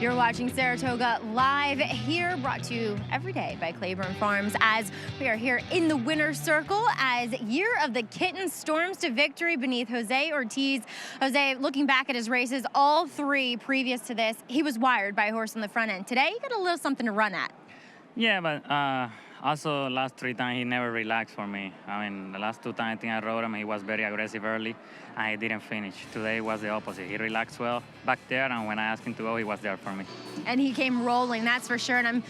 You're watching Saratoga Live here, brought to you every day by Claiborne Farms, as we are here in the winner's circle as Year of the Kitten storms to victory beneath Jose Ortiz. Jose, looking back at his races, all three previous to this, he was wired by a horse on the front end. Today, he got a little something to run at. Yeah, but also last 3 times he never relaxed for me. I mean, the last 2 times I think I rode him, he was very aggressive early, and he didn't finish. Today was the opposite. He relaxed well back there, and when I asked him to go, he was there for me. And he came rolling, that's for sure. And I'm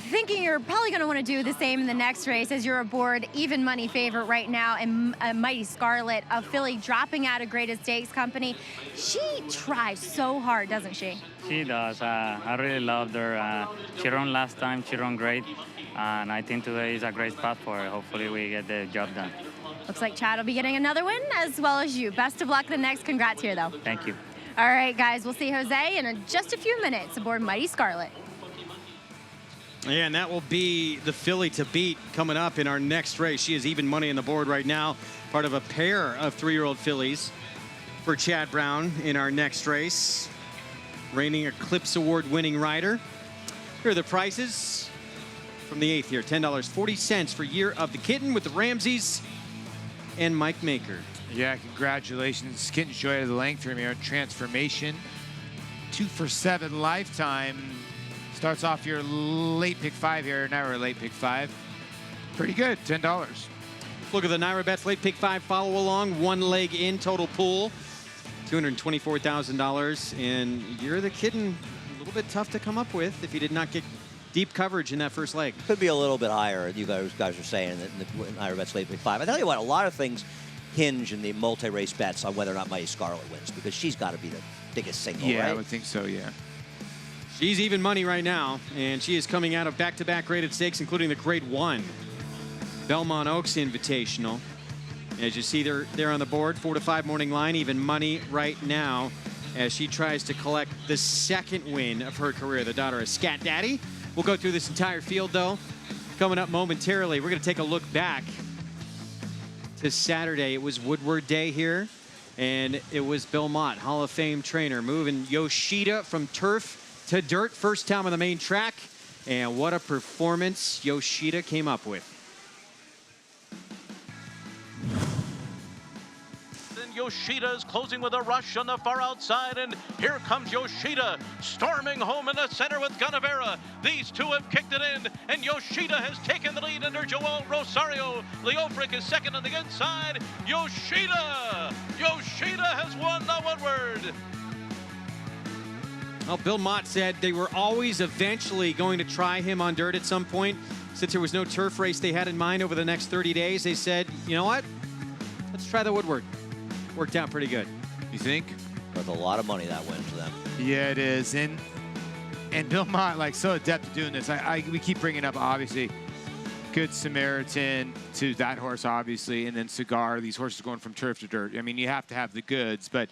thinking you're probably going to want to do the same in the next race, as you're aboard even money favorite right now, and Mighty Scarlett, a filly dropping out of Greatest Stakes Company. She tries so hard, doesn't she? She does. I really loved her. She ran last time. She ran great. And I think today is a great spot for her. Hopefully we get the job done. Looks like Chad will be getting another win, as well as you. Best of luck the next. Congrats here, though. Thank you. All right, guys, we'll see Jose in just a few minutes aboard Mighty Scarlett. Yeah, and that will be the filly to beat coming up in our next race. She is even money on the board right now, part of a pair of 3-year-old fillies for Chad Brown in our next race. Reigning Eclipse Award winning rider. Here are the prices from the 8th here. $10.40 for Year of the Kitten with the Ramseys and Mike Maker. Yeah, congratulations. Kitten's Joy of the Length Premier Transformation. 2 for 7 lifetime. Starts off your late pick 5 here. Now we're late pick 5. Pretty good, $10. Look at the Naira Bets late pick 5 follow along. 1 leg in total pool. $224,000. And Year of the Kitten, a little bit tough to come up with if you did not get deep coverage in that first leg. Could be a little bit higher, you guys are saying, than the Naira Bets late pick 5. I tell you what, a lot of things hinge in the multi-race bets on whether or not Mighty Scarlett wins, because she's got to be the biggest single, yeah, right? I would think so, yeah. She's even money right now, and she is coming out of back-to-back graded stakes, including the Grade 1 Belmont Oaks Invitational. As you see there on the board, 4 to 5 morning line, even money right now, as she tries to collect the 2nd win of her career, the daughter of Scat Daddy. We'll go through this entire field, though. Coming up momentarily, we're going to take a look back to Saturday. It was Woodward Day here, and it was Bill Mott, Hall of Fame trainer, moving Yoshida from turf to dirt, first time on the main track. And what a performance Yoshida came up with. Yoshida's closing with a rush on the far outside, and here comes Yoshida storming home in the center with Gunnevera. These two have kicked it in, and Yoshida has taken the lead under Joel Rosario. Leofric is second on the inside. Yoshida has won the Woodward. Well, Bill Mott said they were always eventually going to try him on dirt at some point. Since there was no turf race they had in mind over the next 30 days, they said, you know what? Let's try the Woodward. Worked out pretty good. You think? That's a lot of money that win for them. Yeah, it is. And Bill Mott, like, so adept at doing this. We keep bringing up, obviously, Good Samaritan to that horse, obviously, and then Cigar. These horses going from turf to dirt. I mean, you have to have the goods, but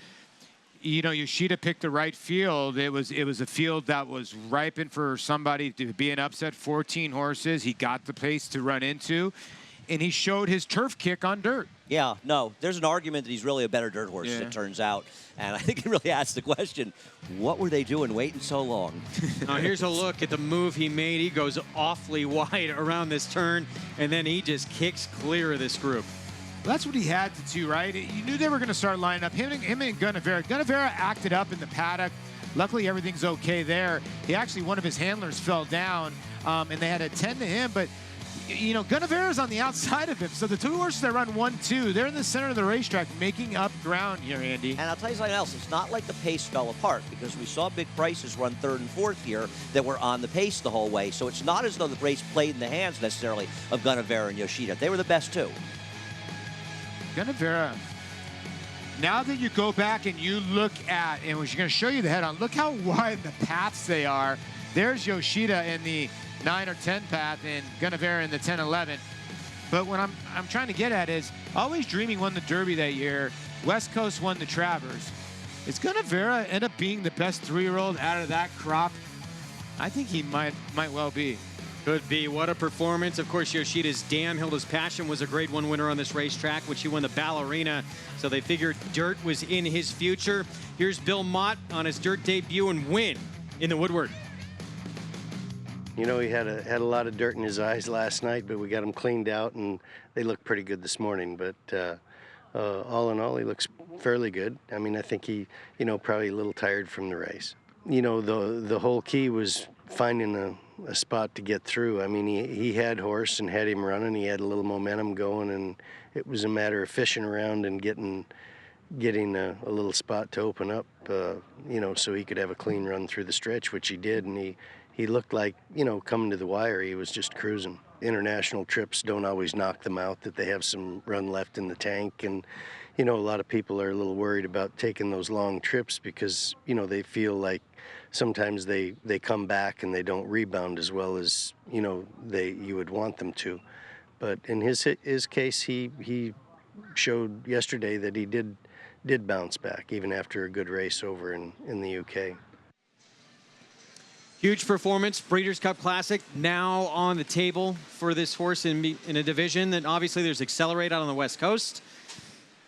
you know, Yoshida picked the right field. It was a field that was ripened for somebody to be an upset. 14 horses. He got the pace to run into, and he showed his turf kick on dirt. Yeah, no, there's an argument that he's really a better dirt horse, it turns out. And I think it really asks the question, what were they doing waiting so long? Now here's a look at the move he made. He goes awfully wide around this turn, and then he just kicks clear of this group. Well, that's what he had to do, right? You knew they were going to start lining up. Him and Gunnevera. Gunnevera acted up in the paddock. Luckily, everything's okay there. One of his handlers fell down, and they had to attend to him, but you know, Gunnevera's on the outside of him. So the two horses that run 1-2, they're in the center of the racetrack making up ground here, Andy. And I'll tell you something else. It's not like the pace fell apart, because we saw big prices run 3rd and 4th here that were on the pace the whole way. So it's not as though the race played in the hands necessarily of Gunnevera and Yoshida. They were the best too. Gunnevera, now that you go back and you look at, and we're going to show you the head-on, look how wide the paths they are. There's Yoshida in the 9 or 10 path, and Gunnevera in the 10-11. But what I'm trying to get at is, Always Dreaming won the Derby that year. West Coast won the Travers. Is Gunnevera end up being the best 3-year-old out of that crop? I think he might well be. Could be. What a performance. Of course, Yoshida's Damn Hilda's Passion was a Grade 1 winner on this racetrack, which he won the Ballerina. So they figured dirt was in his future. Here's Bill Mott on his dirt debut and win in the woodwork. You know, he had a lot of dirt in his eyes last night, but we got him cleaned out, and they look pretty good this morning. But all in all, he looks fairly good. I mean, I think he, you know, probably a little tired from the race. You know, the whole key was finding a spot to get through. I mean, he had horse and had him running. He had a little momentum going, and it was a matter of fishing around and getting a little spot to open up, you know, so he could have a clean run through the stretch, which he did, and he looked like, you know, coming to the wire, he was just cruising. International trips don't always knock them out, that they have some run left in the tank, and, you know, a lot of people are a little worried about taking those long trips because, you know, they feel like sometimes they come back and they don't rebound as well as, you know, you would want them to. But in his case, he showed yesterday that he did bounce back, even after a good race over in the UK. Huge performance, Breeders' Cup Classic, now on the table for this horse in a division that obviously there's Accelerate out on the West Coast.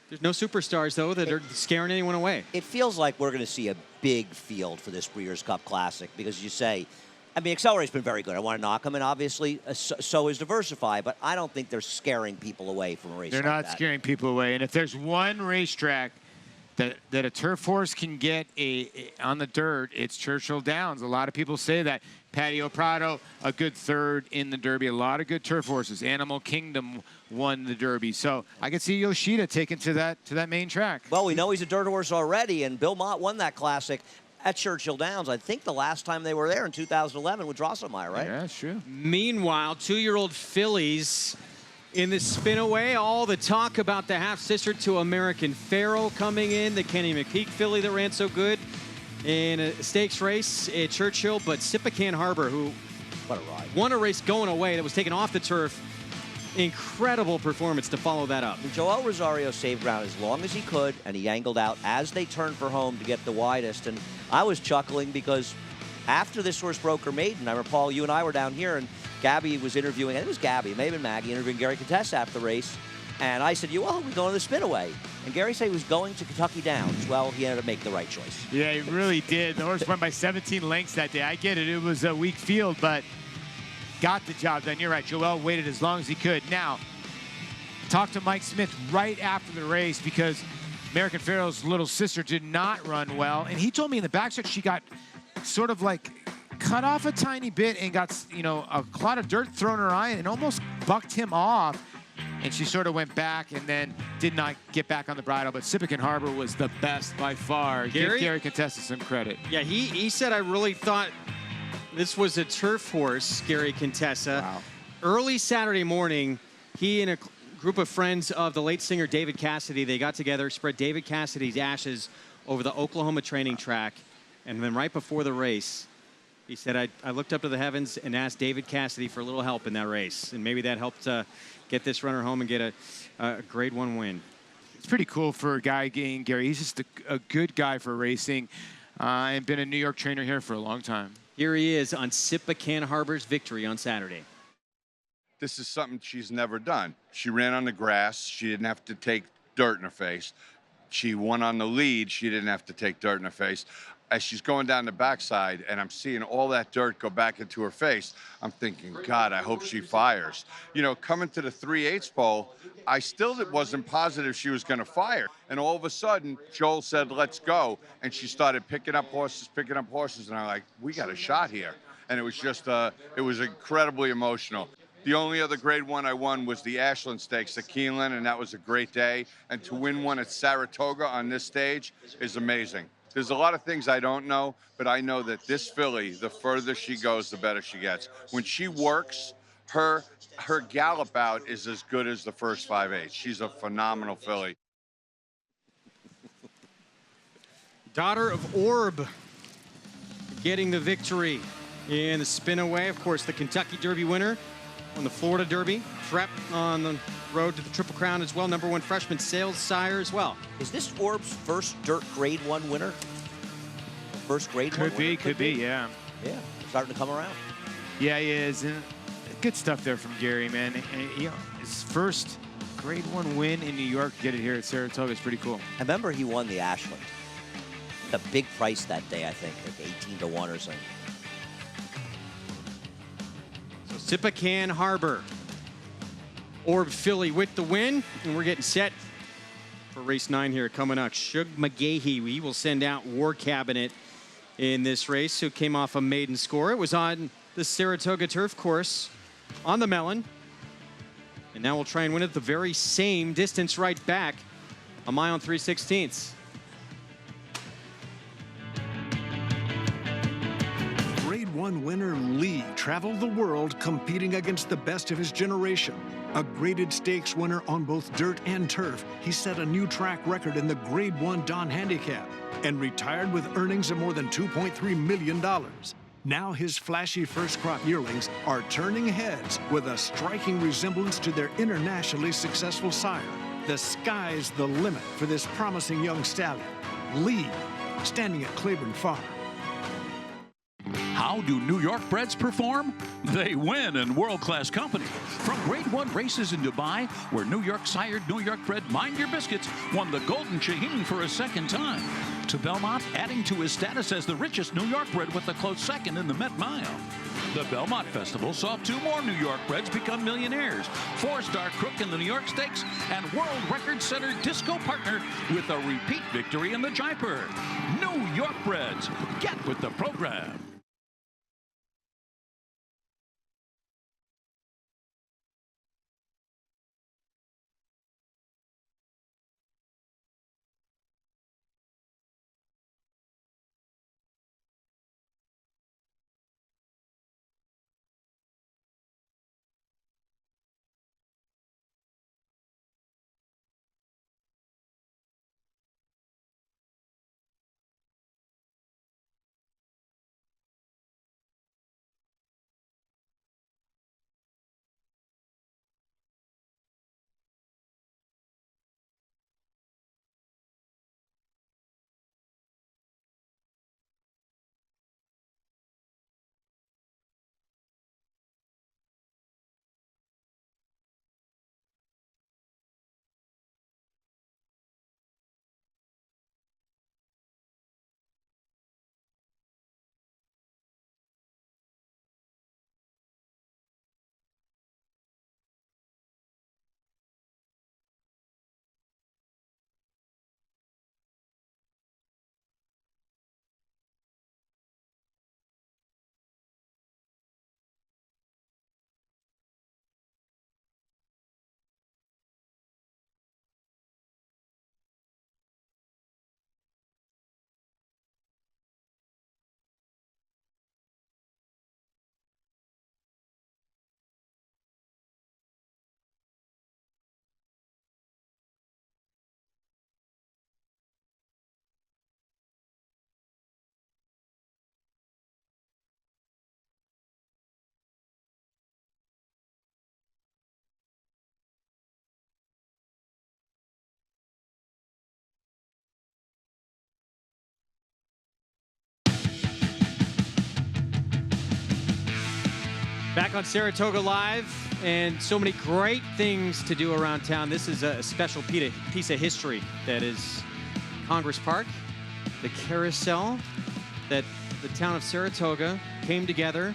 There's no superstars, though, that are scaring anyone away. It feels like we're going to see a big field for this Breeders' Cup Classic because you say, I mean, Accelerate's been very good. I want to knock him, and obviously so is Diversify, but I don't think they're scaring people away from a race like that. They're not scaring people away, and if there's one racetrack that a turf horse can get on the dirt, it's Churchill Downs. A lot of people say that. Patio Prado, a good third in the Derby. A lot of good turf horses. Animal Kingdom won the Derby. So I could see Yoshida taken to that main track. Well, we know he's a dirt horse already, and Bill Mott won that classic at Churchill Downs. I think the last time they were there in 2011 with Drosselmeyer, right? Yeah, that's true. Meanwhile, 2-year-old fillies in the spin-away, all the talk about the half-sister to American Pharoah coming in, the Kenny McPeak filly that ran so good in a stakes race at Churchill, but Sipacan Harbor, who what a ride, won a race going away that was taken off the turf. Incredible performance to follow that up. Joel Rosario saved ground as long as he could, and he angled out as they turned for home to get the widest. And I was chuckling because after this horse broke her maiden, I remember, Paul, you and I were down here, and Gabby was interviewing, and it was Gabby, it may have been Maggie, interviewing Gary Contessa after the race. And I said, well, we're going to the spin-away. And Gary said he was going to Kentucky Downs. Well, he ended up making the right choice. Yeah, he really did. The horse won by 17 lengths that day. I get it. It was a weak field, but got the job done. You're right. Joel waited as long as he could. Now, talked to Mike Smith right after the race because American Pharoah's little sister did not run well. And he told me in the backstretch she got sort of like cut off a tiny bit and got, you know, a clot of dirt thrown in her eye and almost bucked him off. And she sort of went back and then did not get back on the bridle. But Sipacan Harbor was the best by far. Give Gary Contessa some credit. Yeah, he said, I really thought this was a turf horse, Gary Contessa. Wow. Early Saturday morning, he and a group of friends of the late singer David Cassidy, they got together, spread David Cassidy's ashes over the Oklahoma training track. And then right before the race, he said, I looked up to the heavens and asked David Cassidy for a little help in that race. And maybe that helped get this runner home and get a Grade 1 win. It's pretty cool for a guy getting Gary. He's just a good guy for racing and been a New York trainer here for a long time. Here he is on Sipacan Harbor's victory on Saturday. This is something she's never done. She ran on the grass. She didn't have to take dirt in her face. She won on the lead. She didn't have to take dirt in her face. As she's going down the backside and I'm seeing all that dirt go back into her face, I'm thinking, God, I hope she fires. You know, coming to the 3/8 pole, I still wasn't positive she was going to fire. And all of a sudden, Joel said, let's go. And she started picking up horses. And I'm like, we got a shot here. And it was just, it was incredibly emotional. The only other Grade 1 I won was the Ashland Stakes at Keeneland, and that was a great day. And to win one at Saratoga on this stage is amazing. There's a lot of things I don't know, but I know that this filly, the further she goes, the better she gets. When she works, her gallop out is as good as the first 5/8. She's a phenomenal filly. Daughter of Orb getting the victory in the spin away. Of course, the Kentucky Derby winner on the Florida Derby. Prep on the road to the Triple Crown as well. #1 freshman sales sire as well. Is this Orb's first dirt Grade 1 winner? First Grade 1 winner? Could be, yeah. Yeah, starting to come around. Yeah, he is. And good stuff there from Gary, man. And, you know, his first Grade 1 win in New York, get it here at Saratoga is pretty cool. I remember he won the Ashland. a big price that day, I think, like 18-1 or something. So Sippacan Harbor, Orb Philly with the win, and we're getting set for race 9 here coming up. Shug McGahee, we will send out War Cabinet in this race, who came off a maiden score. It was on the Saratoga turf course on the Mellon. And now we'll try and win it the very same distance right back, a mile and 3/16. Grade 1 winner Lee traveled the world competing against the best of his generation. A graded stakes winner on both dirt and turf, he set a new track record in the Grade 1 Don Handicap and retired with earnings of more than $2.3 million. Now his flashy first crop yearlings are turning heads with a striking resemblance to their internationally successful sire. The sky's the limit for this promising young stallion. Lee, standing at Claiborne Farm. How do New York breds perform? They win in world-class company. From Grade 1 races in Dubai, where New York-sired, New York-bred Mind Your Biscuits won the Golden Shaheen for a second time, to Belmont adding to his status as the richest New York bred with a close second in the Met Mile. The Belmont Festival saw 2 more New York breds become millionaires. 4-star Crook in the New York Stakes and world record-setter Disco Partner with a repeat victory in the Jaipur. New York breds, get with the program. Back on Saratoga Live, and so many great things to do around town. This is a special piece of history that is Congress Park, the carousel that the town of Saratoga came together,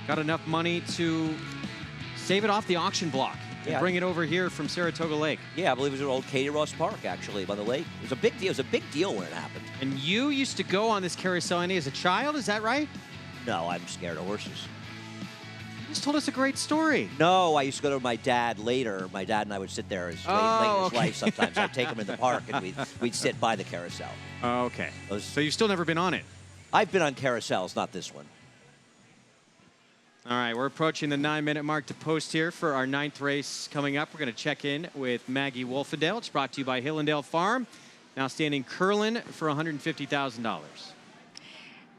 got enough money to save it off the auction block and bring it over here from Saratoga Lake. Yeah, I believe it was at old Katie Ross Park, actually, by the lake. It was a big deal. It was a big deal when it happened. And you used to go on this carousel, Andy, as a child, is that right? No, I'm scared of horses. You just told us a great story. No, I used to go to my dad later. My dad and I would sit there as late in his life sometimes. I'd take him in the park and we'd sit by the carousel. Okay. So you've still never been on it? I've been on carousels, not this one. All right, we're approaching the 9-minute mark to post here for our 9th race coming up. We're going to check in with Maggie Wolfendale. It's brought to you by Hillendale Farm. Now standing Curlin for $150,000.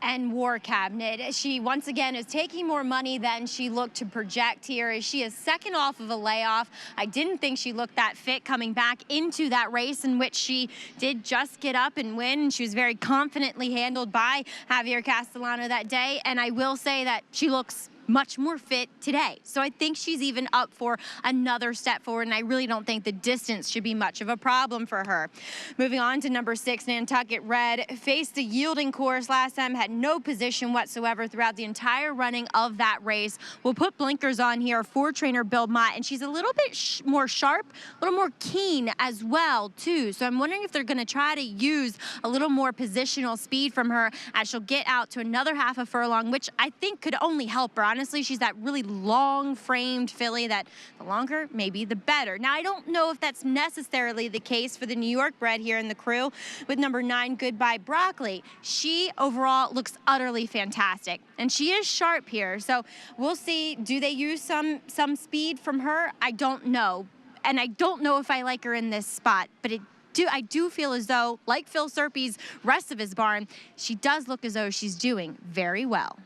And War Cabinet, she once again is taking more money than she looked to project here. She is second off of a layoff. I didn't think she looked that fit coming back into that race in which she did just get up and win. She was very confidently handled by Javier Castellano that day. And I will say that she looks much more fit today. So I think she's even up for another step forward, and I really don't think the distance should be much of a problem for her. Moving on to number 6, Nantucket Red. Faced the yielding course last time, had no position whatsoever throughout the entire running of that race. We'll put blinkers on here for trainer Bill Mott, and she's a little bit more sharp, a little more keen as well, too. So I'm wondering if they're going to try to use a little more positional speed from her as she'll get out to another half a furlong, which I think could only help her. Honestly, she's that really long-framed filly that the longer, maybe the better. Now, I don't know if that's necessarily the case for the New York bred here in the crew with number 9, Goodbye Broccoli. She overall looks utterly fantastic, and she is sharp here. So we'll see. Do they use some speed from her? I don't know. And I don't know if I like her in this spot, but I do feel as though, like Phil Serpy's rest of his barn, she does look as though she's doing very well.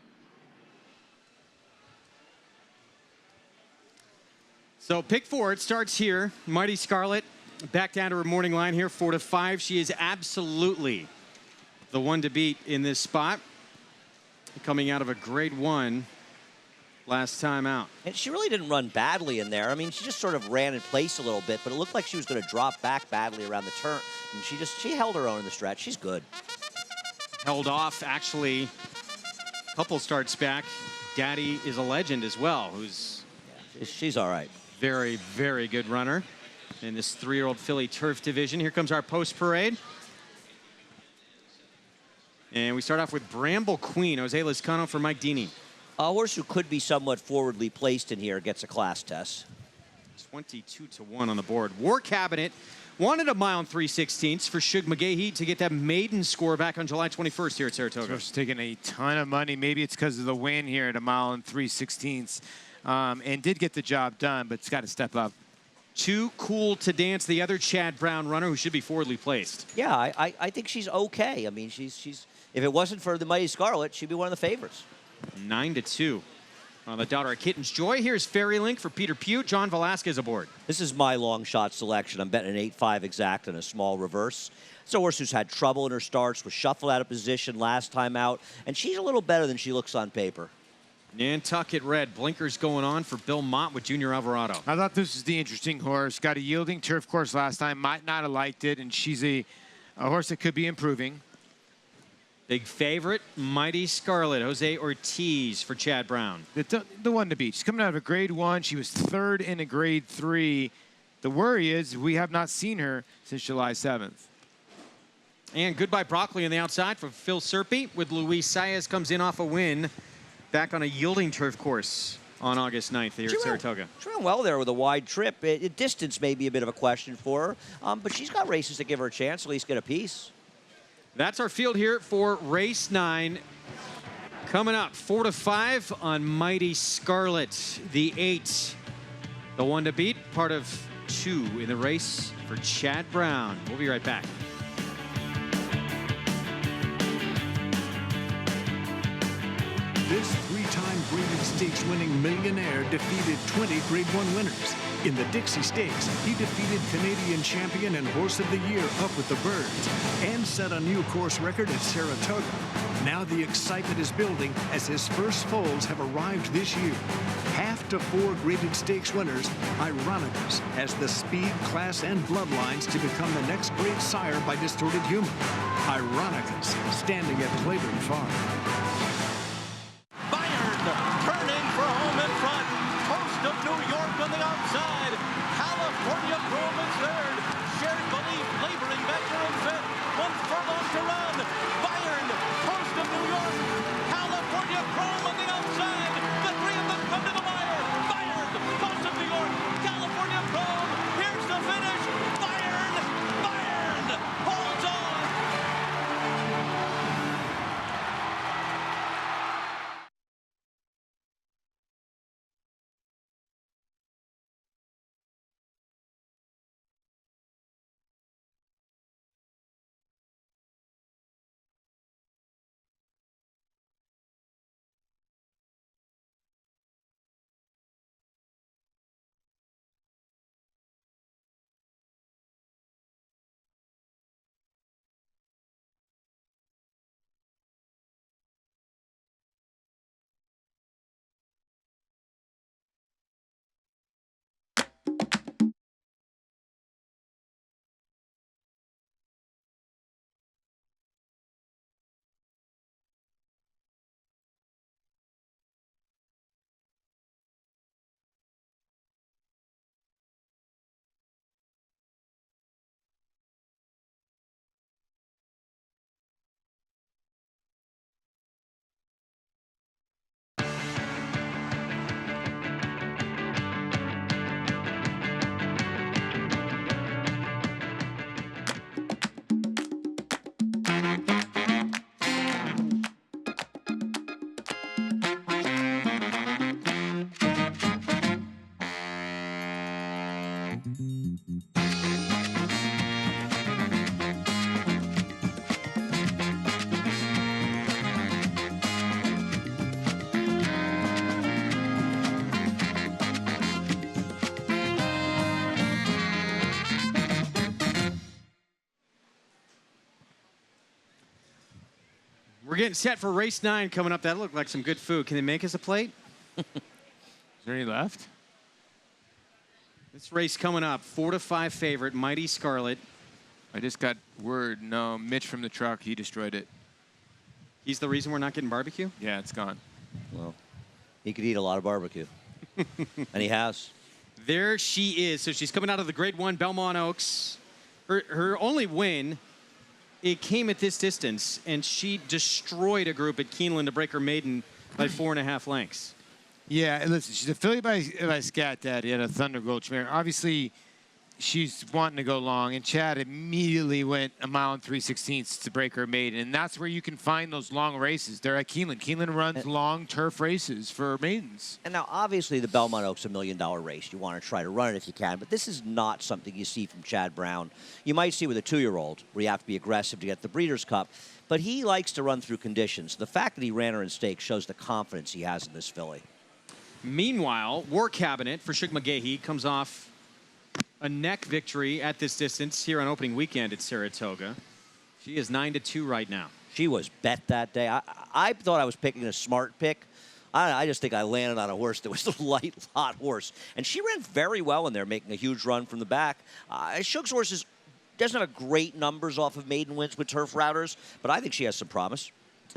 So pick 4, it starts here. Mighty Scarlett back down to her morning line here, 4 to 5. She is absolutely the one to beat in this spot. Coming out of a grade 1 last time out. And she really didn't run badly in there. I mean, she just sort of ran in place a little bit, but it looked like she was going to drop back badly around the turn. And she held her own in the stretch. She's good. Held off, actually, a couple starts back. Daddy is a legend as well, who's... Yeah, she's all right. Very, very good runner in this 3-year-old filly turf division. Here comes our post parade. And we start off with Bramble Queen, Jose Lizcano for Mike Deeney. A horse who could be somewhat forwardly placed in here gets a class test. 22 to 1 on the board. War Cabinet wanted a mile and 3/16 for Shug McGahee to get that maiden score back on July 21st here at Saratoga. Horse taking a ton of money. Maybe it's because of the win here at a mile and 3/16. And did get the job done, but it's got to step up. Too Cool to Dance, the other Chad Brown runner who should be forwardly placed. Yeah, I think she's okay. I mean, she's if it wasn't for the Mighty Scarlett, she'd be one of the favorites. 9 to 2. On the daughter of Kitten's Joy. Here's Fairy Link for Peter Pugh. John Velasquez aboard. This is my long shot selection. I'm betting an 8-5 exact and a small reverse. It's a horse who's had trouble in her starts, was shuffled out of position last time out, and she's a little better than she looks on paper. Nantucket Red, blinkers going on for Bill Mott with Junior Alvarado. I thought this was the interesting horse. Got a yielding turf course last time, might not have liked it, and she's a horse that could be improving. Big favorite, Mighty Scarlett, Jose Ortiz for Chad Brown. The one to beat. She's coming out of a grade 1. She was 3rd in a grade 3. The worry is we have not seen her since July 7th. And Goodbye Broccoli on the outside for Phil Serpy with Luis Saez comes in off a win back on a yielding turf course on August 9th here at Saratoga. She ran well there with a wide trip. Distance may be a bit of a question for her, but she's got races that give her a chance, at least get a piece. That's our field here for race 9. Coming up, 4 to 5 on Mighty Scarlett, the 8. The one to beat, part of 2 in the race for Chad Brown. We'll be right back. This 3-time graded stakes winning millionaire defeated 20 Grade 1 winners. In the Dixie Stakes, he defeated Canadian champion and Horse of the Year Up with the Birds and set a new course record at Saratoga. Now the excitement is building as his first foals have arrived this year. Half to 4 graded stakes winners, Ironicus has the speed, class, and bloodlines to become the next great sire by Distorted Humor. Ironicus standing at Claiborne Farm. Turning for home in front. Host of New York on the outside. California Chrome is third. Shared Belief laboring back to in fifth. 1 furlong to run. Bayern, Host of New York. California Chrome on the outside. The 3 of them come to the wire. Bayern, Host of New York. California Chrome. Here's the finish. Bayern holds on. We're getting set for race 9 coming up. That looked like some good food. Can they make us a plate? Is there any left? This race coming up, 4-5 favorite, Mighty Scarlett. I just got word, no, Mitch from the truck, he destroyed it. He's the reason we're not getting barbecue? Yeah, it's gone. Well, he could eat a lot of barbecue. And he has. There she is. So she's coming out of the Grade 1 Belmont Oaks. Her only win, it came at this distance, and she destroyed a group at Keeneland to break her maiden by 4.5 lengths. Yeah, and listen, she's affiliated by Scat Daddy at a Thunder Gulch mare. Obviously, she's wanting to go long, and Chad immediately went 1 mile and 3/16 to break her maiden, and that's where you can find those long races. They're at Keeneland. Keeneland runs long turf races for maidens. And now, obviously, the Belmont Oaks is a $1 million race. You want to try to run it if you can, but this is not something you see from Chad Brown. You might see with a 2-year-old, where you have to be aggressive to get the Breeders' Cup, but he likes to run through conditions. The fact that he ran her in stakes shows the confidence he has in this filly. Meanwhile, War Cabinet for Shug McGahee comes off a neck victory at this distance here on opening weekend at Saratoga. She is 9-2 right now. She was bet that day. I thought I was picking a smart pick. I just think I landed on a horse that was a light, hot horse. And she ran very well in there, making a huge run from the back. Shug's horse doesn't have great numbers off of maiden wins with turf routers, but I think she has some promise.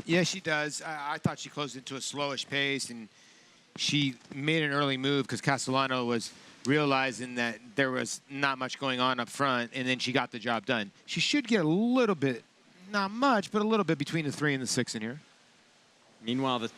Yeah, she does. I thought she closed into a slowish pace, and she made an early move because Castellano was realizing that there was not much going on up front, and then she got the job done. She should get a little bit, not much, but a little bit between the 3 and the 6 in here. Meanwhile, the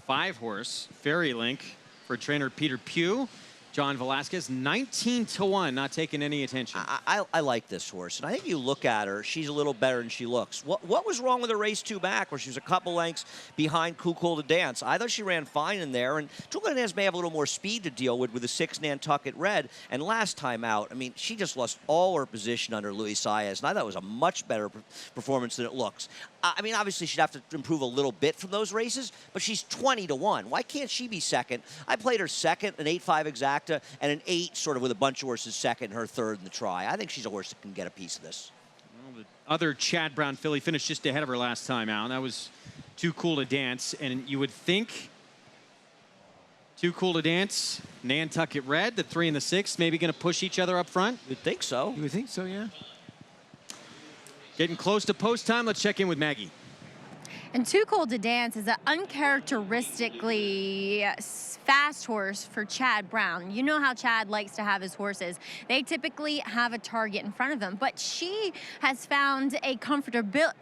5-horse, Fairy Link, for trainer Peter Pugh. John Velasquez, 19-1, not taking any attention. I like this horse, and I think you look at her, she's a little better than she looks. What was wrong with her race 2 back, where she was a couple lengths behind Cool to Dance? I thought she ran fine in there, and Cool to Dance may have a little more speed to deal with the 6 Nantucket Red. And last time out, I mean, she just lost all her position under Luis Saez, and I thought it was a much better performance than it looks. I mean, obviously, she'd have to improve a little bit from those races, but she's 20-1. Why can't she be second? I played her second, an 8-5 exacta, and an 8 sort of with a bunch of horses second, her third in the try. I think she's a horse that can get a piece of this. Well, the other Chad Brown filly finished just ahead of her last time out. That was Too Cool to Dance, and you would think Too Cool to Dance, Nantucket Red, the 3 and the 6, maybe going to push each other up front? You'd think so. You would think so, yeah. Getting close to post time. Let's check in with Maggie. And Too Cold to Dance is an uncharacteristically fast horse for Chad Brown. You know how Chad likes to have his horses. They typically have a target in front of them, but she has found a comfortable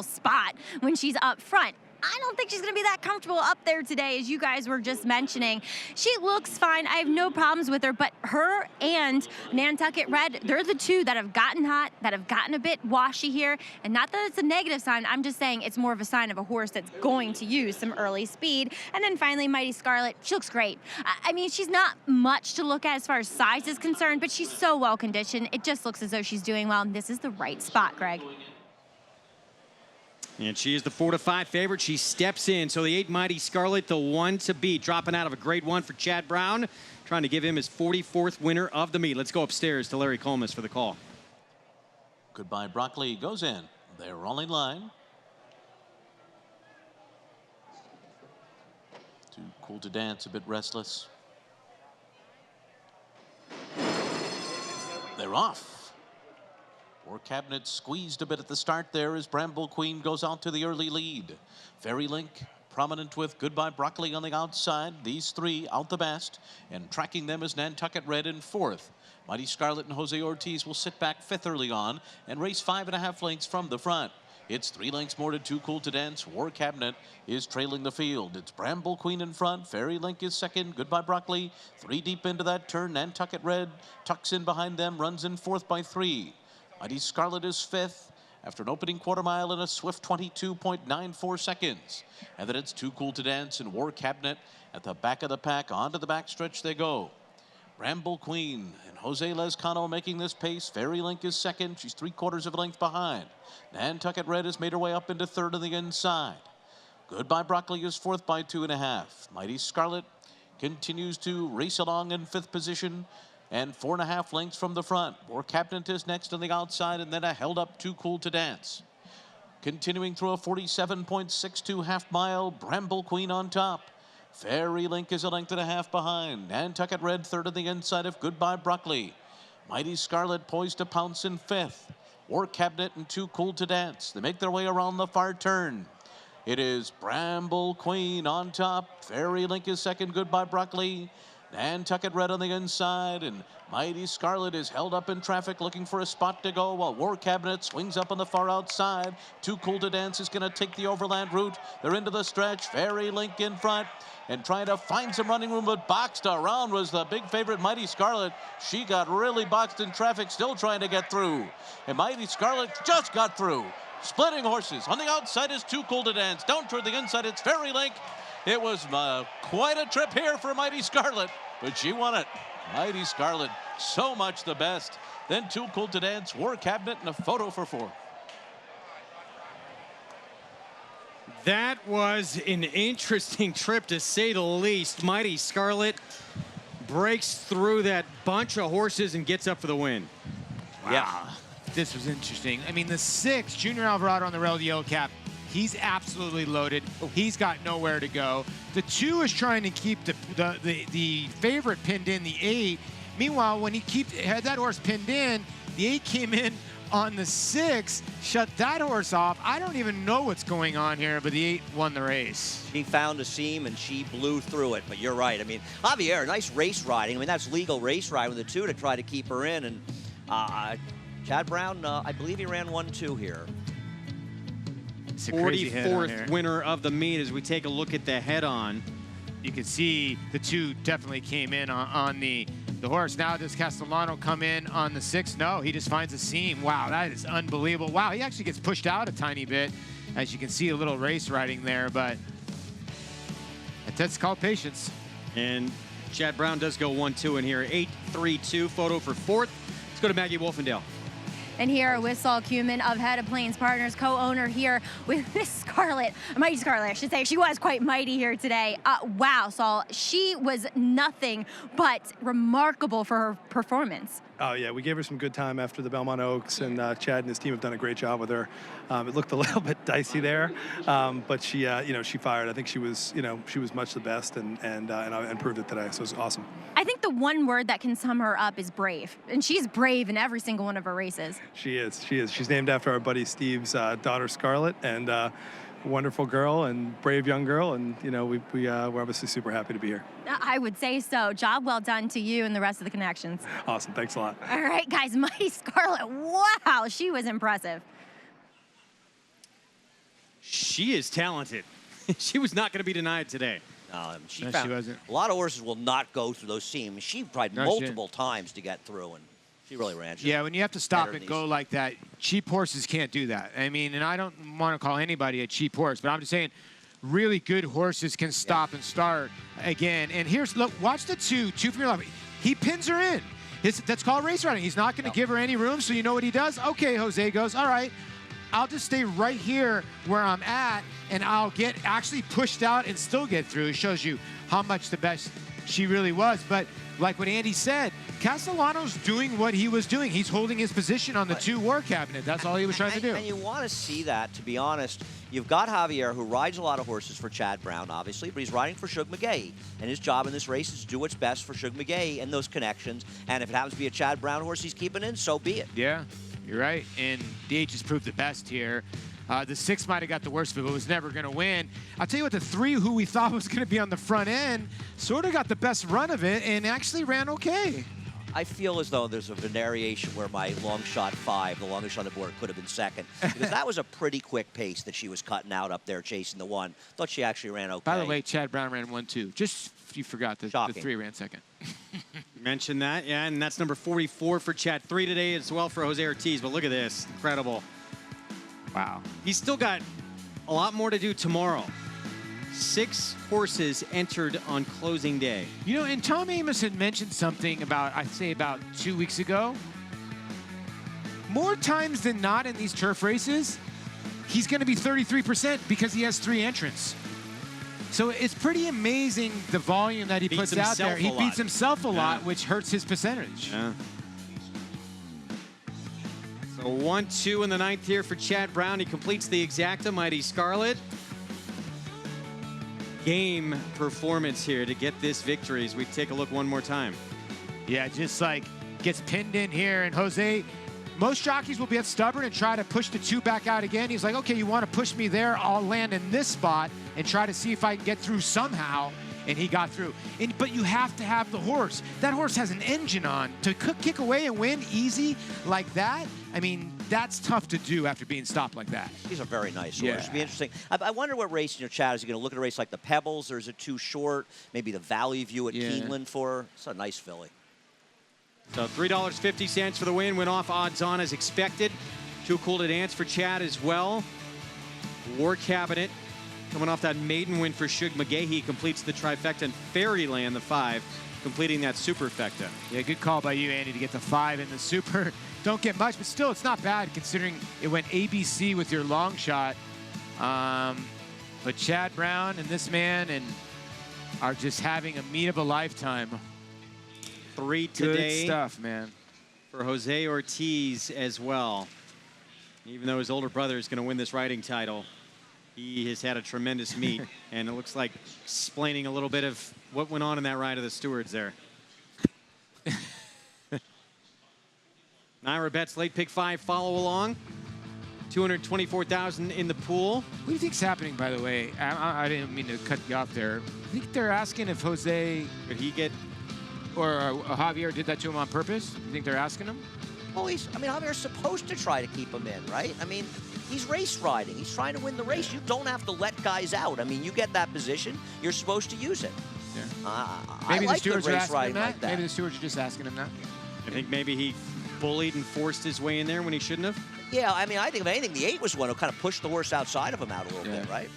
spot when she's up front. I don't think she's going to be that comfortable up there today, as you guys were just mentioning. She looks fine. I have no problems with her, but her and Nantucket Red, they're the 2 that have gotten hot, that have gotten a bit washy here. And not that it's a negative sign. I'm just saying it's more of a sign of a horse that's going to use some early speed. And then finally, Mighty Scarlett, she looks great. I mean, she's not much to look at as far as size is concerned, but she's so well conditioned. It just looks as though she's doing well, and this is the right spot, Greg. And she is the 4-5 favorite. She steps in. So the 8 Mighty Scarlett, the 1 to beat, dropping out of a Grade 1 for Chad Brown, trying to give him his 44th winner of the meet. Let's go upstairs to Larry Colmus for the call. Goodbye Broccoli goes in. They're all in line. Too Cool to Dance, a bit restless. They're off. War Cabinet squeezed a bit at the start there as Bramble Queen goes out to the early lead. Fairy Link prominent with Goodbye Broccoli on the outside. These 3 out the best, and tracking them is Nantucket Red in 4th. Mighty Scarlett and Jose Ortiz will sit back 5th early on and race 5.5 lengths from the front. It's 3 lengths more to Too Cool to Dance. War Cabinet is trailing the field. It's Bramble Queen in front. Fairy Link is second. Goodbye Broccoli 3 deep into that turn. Nantucket Red tucks in behind them, runs in 4th by 3. Mighty Scarlett is 5th after an opening quarter mile in a swift 22.94 seconds. And then it's Too Cool to Dance and War Cabinet at the back of the pack. Onto the backstretch they go. Bramble Queen and Jose Lezcano making this pace. Fairy Link is 2nd. She's 3/4 of a length behind. Nantucket Red has made her way up into 3rd on the inside. Goodbye Broccoli is 4th by 2.5. Mighty Scarlett continues to race along in 5th position and 4.5 lengths from the front. War Cabinet is next on the outside, and then a held up Too Cool to Dance. Continuing through a 47.62 half mile, Bramble Queen on top. Fairy Link is a length and a half behind. Nantucket Red 3rd on the inside of Goodbye Broccoli. Mighty Scarlett poised to pounce in 5th. War Cabinet and Too Cool to Dance. They make their way around the far turn. It is Bramble Queen on top. Fairy Link is 2nd. Goodbye Broccoli. Nantucket Red on the inside, and Mighty Scarlett is held up in traffic looking for a spot to go while War Cabinet swings up on the far outside. Too Cool to Dance is going to take the overland route. They're into the stretch. Fairy Link in front and trying to find some running room, but boxed around was the big favorite, Mighty Scarlett. She got really boxed in traffic, still trying to get through. And Mighty Scarlett just got through. Splitting horses. On the outside is Too Cool to Dance. Down toward the inside, it's Fairy Link. It was quite a trip here for Mighty Scarlett, but she won it. Mighty Scarlett, so much the best. Then Too Cool to Dance, War Cabinet, and a photo for 4. That was an interesting trip, to say the least. Mighty Scarlett breaks through that bunch of horses and gets up for the win. Wow. Yeah. This was interesting. I mean, the 6, Junior Alvarado on the rail, the yellow cap, he's absolutely loaded. He's got nowhere to go. The 2 is trying to keep the favorite pinned in, the 8. Meanwhile, when he had that horse pinned in, the 8 came in on the 6, shut that horse off. I don't even know what's going on here, but the 8 won the race. She found a seam and she blew through it, but you're right. I mean, Javier, nice race riding. I mean, that's legal race riding with the 2 to try to keep her in. And Chad Brown, I believe he ran 1-2 here. 44th winner of the meet as we take a look at the head-on. You can see the 2 definitely came in on the horse. Now does Castellano come in on the 6? No, he just finds a seam. Wow, that is unbelievable. Wow, he actually gets pushed out a tiny bit. As you can see, a little race riding there, but that's called patience. And Chad Brown does go 1-2 in here. 8-3-2 photo for 4th. Let's go to Maggie Wolfendale. And here with Saul Cumin of Head of Plains Partners, co-owner here with Miss Scarlett, Mighty Scarlett, I should say. She was quite mighty here today. Wow, Saul, she was nothing but remarkable for her performance. Oh, yeah, we gave her some good time after the Belmont Oaks, and Chad and his team have done a great job with her. It looked a little bit dicey there, but she, she fired. I think she was, she was much the best and proved it today, so it was awesome. I think the one word that can sum her up is brave, and she's brave in every single one of her races. She is. She's named after our buddy Steve's daughter, Scarlett, and wonderful girl and brave young girl, and we're obviously super happy to be here. I would say so. Job well done to you and the rest of the connections. Awesome. Thanks a lot. All right, guys. Mighty Scarlett. Wow, she was impressive. She is talented. She was not going to be denied today. She wasn't. A lot of horses will not go through those seams. She tried multiple times to get through, and she really ran. Yeah, when you have to stop and go like that, cheap horses can't do that. I mean, and I don't want to call anybody a cheap horse, but I'm just saying really good horses can stop and start again. And look, watch the 2 from your left. He pins her in. That's called race riding. He's not going to give her any room, so you know what he does? Okay, Jose goes, all right, I'll just stay right here where I'm at, and I'll get actually pushed out and still get through. It shows you how much the best she really was. But like what Andy said, Castellano's doing what he was doing. He's holding his position on the 2 War Cabinet. That's all he was trying to do. And you want to see that, to be honest. You've got Javier, who rides a lot of horses for Chad Brown, obviously, but he's riding for Shug McGaughey. And his job in this race is to do what's best for Shug McGaughey and those connections. And if it happens to be a Chad Brown horse he's keeping in, so be it. Yeah, you're right. And DH has proved the best here. The 6 might have got the worst of it, but was never going to win. I'll tell you what, the 3, who we thought was going to be on the front end, sort of got the best run of it and actually ran okay. I feel as though there's a variation where my long shot 5, the longest on the board, could have been 2nd. Because that was a pretty quick pace that she was cutting out up there chasing the 1. Thought she actually ran okay. By the way, Chad Brown ran 1-2. Just, you forgot, the 3 ran 2nd. Mentioned that, yeah, and that's number 44 for Chad. 3 today as well for Jose Ortiz, but look at this. Incredible. Wow. He's still got a lot more to do tomorrow. 6 horses entered on closing day. You know, and Tom Amos had mentioned something about, I'd say about 2 weeks ago. More times than not in these turf races, he's going to be 33% because he has 3 entrants. So it's pretty amazing the volume that he puts out there. He beats himself a lot, which hurts his percentage. Yeah. So 1-2 in the 9th here for Chad Brown. He completes the exacta, Mighty Scarlet. Game performance here to get this victory as we take a look one more time. Yeah, just like gets pinned in here, and Jose, most jockeys will be stubborn and try to push the 2 back out again. He's like, okay, you want to push me there, I'll land in this spot and try to see if I can get through somehow. And he got through. But you have to have the horse. That horse has an engine on. To kick away and win easy like that, I mean, that's tough to do after being stopped like that. He's a very nice horse. It'll be interesting. I wonder what race, Chad, is he going to look at a race like the Pebbles, or is it too short? Maybe the Valley View at Keeneland for her. It's a nice filly. So $3.50 for the win. Went off odds on as expected. Too Cool to Dance for Chad as well. War Cabinet coming off that maiden win for Shug McGahee, completes the trifecta, and Fairyland, the 5, completing that superfecta. Yeah, good call by you, Andy, to get the 5 in the super. Don't get much, but still, it's not bad considering it went ABC with your long shot. But Chad Brown and this man are just having a meet of a lifetime. 3 today. Good stuff, man. For Jose Ortiz as well. Even though his older brother is going to win this riding title, he has had a tremendous meet, and it looks like explaining a little bit of what went on in that ride of the stewards there. Naira Betts, late pick 5, follow along. 224,000 in the pool. What do you think's happening, by the way? I didn't mean to cut you off there. I think they're asking if Jose, could he get, or Javier did that to him on purpose. You think they're asking him? Well, Javier's supposed to try to keep him in, right? I mean, he's race riding. He's trying to win the race. You don't have to let guys out. I mean, you get that position, you're supposed to use it. Yeah. I Maybe the like stewards good are race asking him riding that. like that. Maybe the stewards are just asking him that. I think maybe he bullied and forced his way in there when he shouldn't have. Yeah, I mean, I think if anything, the 8 was one who kind of pushed the horse outside of him out a little bit, right?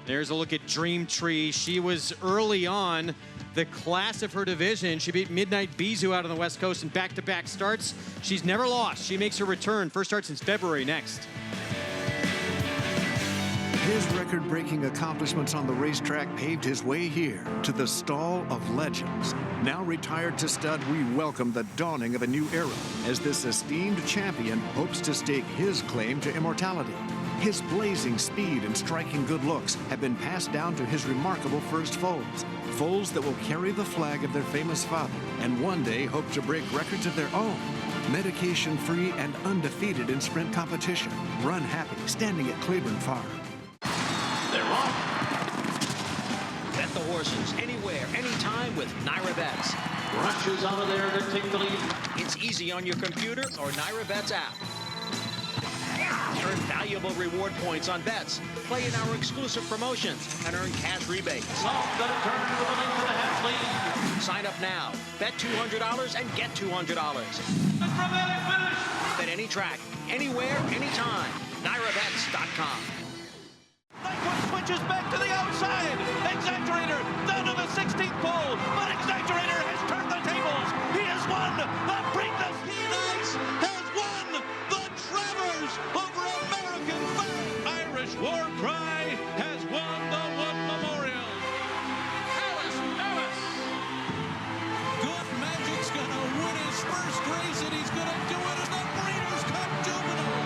There's a look at Dream Tree. She was early on the class of her division. She beat Midnight Bijou out on the West Coast in back-to-back starts. She's never lost. She makes her return. First start since February next. His record-breaking accomplishments on the racetrack paved his way here to the Stall of Legends. Now retired to stud, we welcome the dawning of a new era as this esteemed champion hopes to stake his claim to immortality. His blazing speed and striking good looks have been passed down to his remarkable first foals. Foals that will carry the flag of their famous father and one day hope to break records of their own. Medication-free and undefeated in sprint competition. Run happy, standing at Claiborne Farm. They're off. Bet the horses anywhere, anytime with Naira Bets. Rushes out of there to take the lead. It's easy on your computer or Naira Bets app. Earn valuable reward points on bets. Play in our exclusive promotions and earn cash rebates. Soft got a turn to the length of the half lead. Sign up now. Bet $200 and get $200. The dramatic finish. Bet any track, anywhere, anytime. NairaBets.com. Nyquist switches back to the outside. Exaggerator down to the 16th pole. But Exaggerator has turned the tables. He has won the Preakness. Phoenix has won the Travers over American Flag. Irish War Cry has won the Wood Memorial. Alice. Good Magic's gonna win his first race, and he's gonna do it in the Breeders' Cup Juvenile.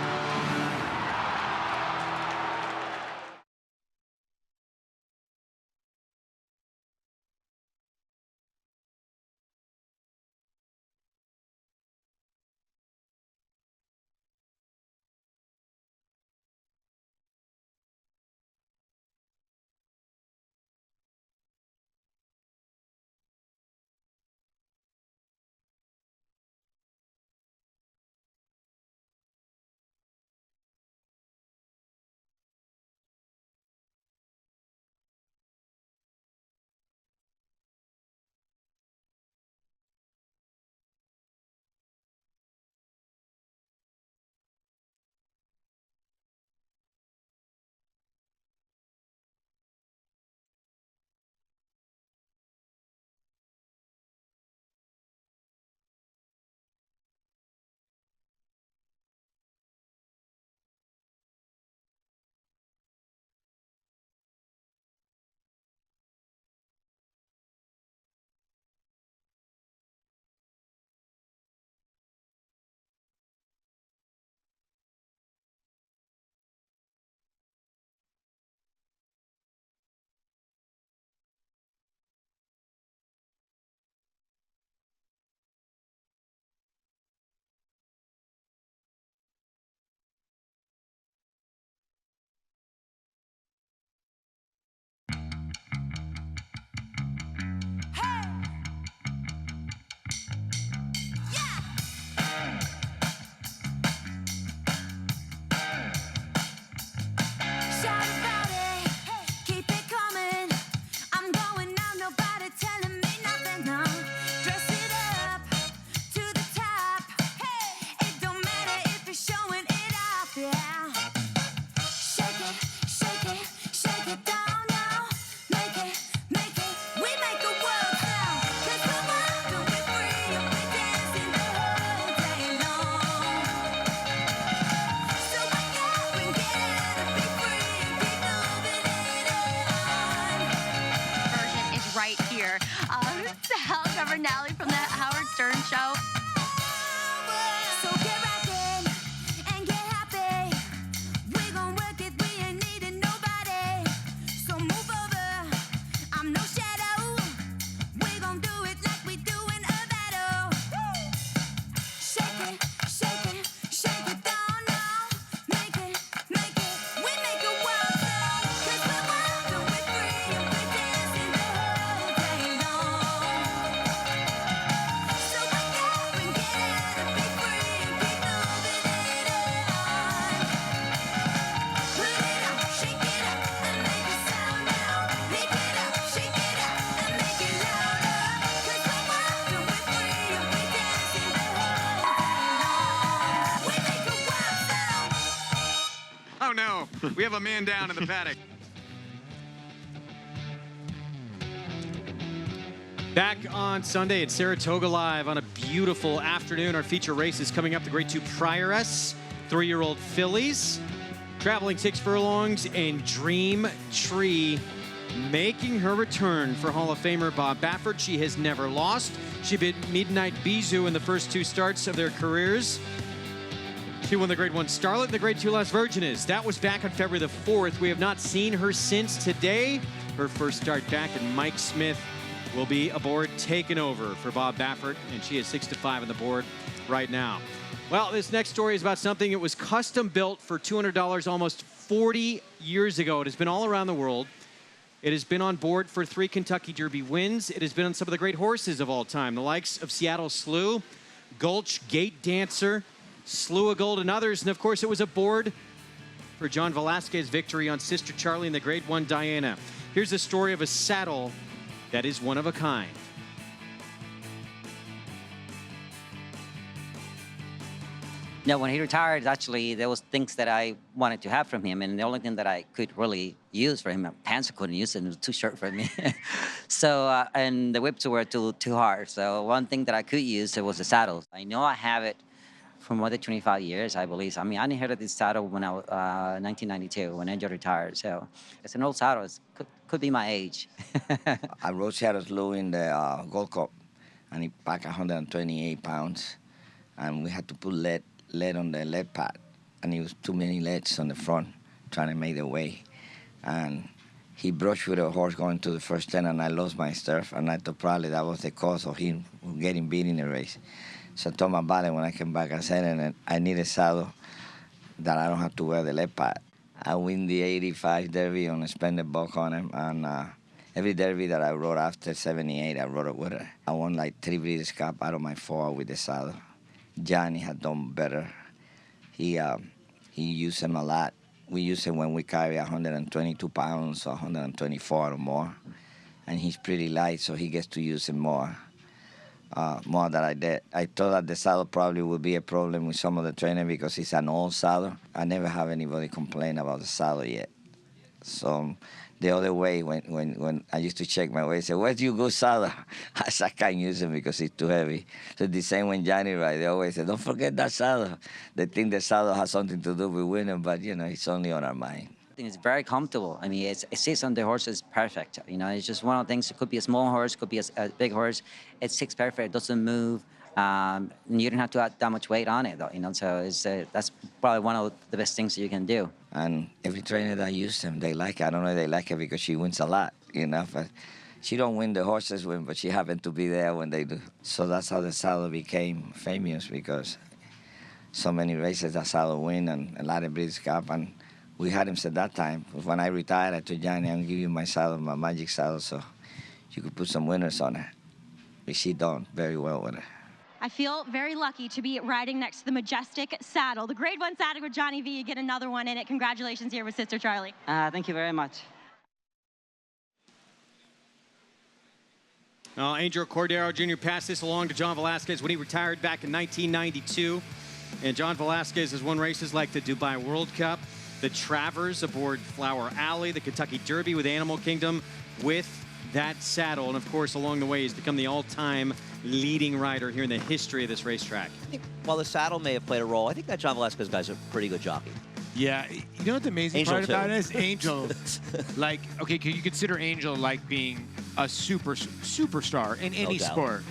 Oh, no. We have a man down in the paddock. Back on Sunday at Saratoga Live on a beautiful afternoon. Our feature race is coming up. The Grade 2 Prioress, 3-year-old fillies, traveling 6 furlongs, and Dream Tree making her return for Hall of Famer Bob Baffert. She has never lost. She beat Midnight Bijou in the first 2 starts of their careers. She won the Grade 1 Scarlet and the Grade 2 Las Virgenes. That was back on February the 4th. We have not seen her since today. Her first start back, and Mike Smith will be aboard, taking over for Bob Baffert, and she is 6-5 on the board right now. Well, this next story is about something that was custom built for $200 almost 40 years ago. It has been all around the world. It has been on board for 3 Kentucky Derby wins. It has been on some of the great horses of all time, the likes of Seattle Slew, Gulch Gate Dancer, Slew of Gold, and others. And of course, it was aboard for John Velasquez's victory on Sister Charlie in the Grade 1 Diana. Here's the story of a saddle that is one of a kind. No, when he retired, actually, there was things that I wanted to have from him, and the only thing that I could really use for him, pants I couldn't use, and it was too short for me. So, and the whips were too hard. So one thing that I could use was the saddle. I know I have it for more than 25 years, I believe. I mean, I inherited this saddle when I was 1992, when Angel retired. So it's an old saddle. It could be my age. I rode Seattle Slew in the Gold Cup, and he packed 128 pounds, and we had to put lead on the lead pad, and it was too many leads on the front trying to make the way. And he brushed with a horse going to the first 10, and I lost my stirrup, and I thought probably that was the cause of him getting beat in the race. So I told my body when I came back, I said, and I need a saddle that I don't have to wear the lead pad. I win the 85 Derby on a spended buck on him, and every Derby that I rode after 78, I rode it with her. I won like 3 Breeders' Cup out of my 4 with the saddle. Johnny had done better. He used him a lot. We use him when we carry 122 pounds or 124 or more. And he's pretty light, so he gets to use him more than I did. I thought that the saddle probably would be a problem with some of the training because it's an old saddle. I never have anybody complain about the saddle yet. So the other way, when I used to check my weight, I said, where's your good saddle? I said, I can't use him because it's too heavy. So the same when Johnny rides, they always say, don't forget that saddle. They think the saddle has something to do with winning, but, you know, it's only on our mind. I think it's very comfortable. I mean, it sits on the horse is perfect. You know, it's just one of the things. It could be a small horse, could be a big horse. It sits perfect. It doesn't move. You don't have to add that much weight on it, though. You know, so that's probably one of the best things you can do. And every trainer that used him, they like it. I don't know if they like it because she wins a lot, you know. But she don't win, the horses win, but she happened to be there when they do. So that's how the saddle became famous, because so many races that saddle win and a lot of Breeders' Cup. And we had him at that time. When I retired, I told Johnny, I'm give you my saddle, my magic saddle, so you could put some winners on it. But she done very well with it. I feel very lucky to be riding next to the majestic saddle. The Grade 1 saddle with Johnny V. You get another one in it. Congratulations here with Sister Charlie. Thank you very much. Angel Cordero Jr. passed this along to John Velasquez when he retired back in 1992. And John Velasquez has won races like the Dubai World Cup, the Travers aboard Flower Alley, the Kentucky Derby with Animal Kingdom with that saddle. And of course, along the way, he's become the all-time leading rider here in the history of this racetrack. I think while the saddle may have played a role, I think that John Velasquez guy's a pretty good jockey. Yeah, you know what the amazing Angel part too. about it is? Angel, like, okay, can you consider Angel like being a superstar in any sport?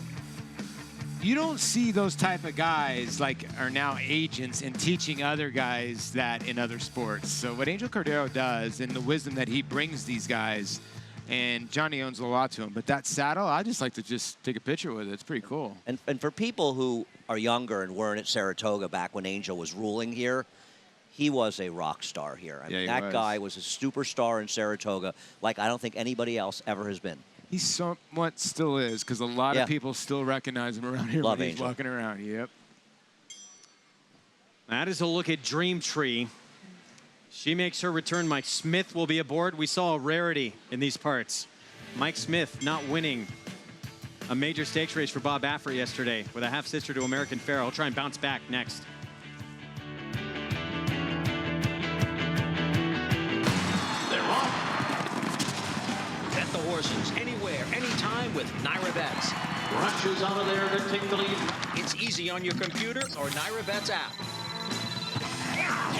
You don't see those type of guys like are now agents and teaching other guys that in other sports. So what Angel Cordero does and the wisdom that he brings these guys, and Johnny owns a lot to him, but that saddle, I just like to just take a picture with it. It's pretty cool. And for people who are younger and weren't at Saratoga back when Angel was ruling here, he was a rock star here. I mean, that guy was a superstar in Saratoga like I don't think anybody else ever has been. He somewhat still is, because a lot of people still recognize him around here when he's walking around. Yep. That is a look at Dream Tree. She makes her return. Mike Smith will be aboard. We saw a rarity in these parts. Mike Smith not winning a major stakes race for Bob Baffert yesterday with a half-sister to American Pharoah. He'll try and bounce back next. horses, anywhere, anytime with Naira Bets. Rushes out of there to take the lead. It's easy on your computer or Naira Bets app.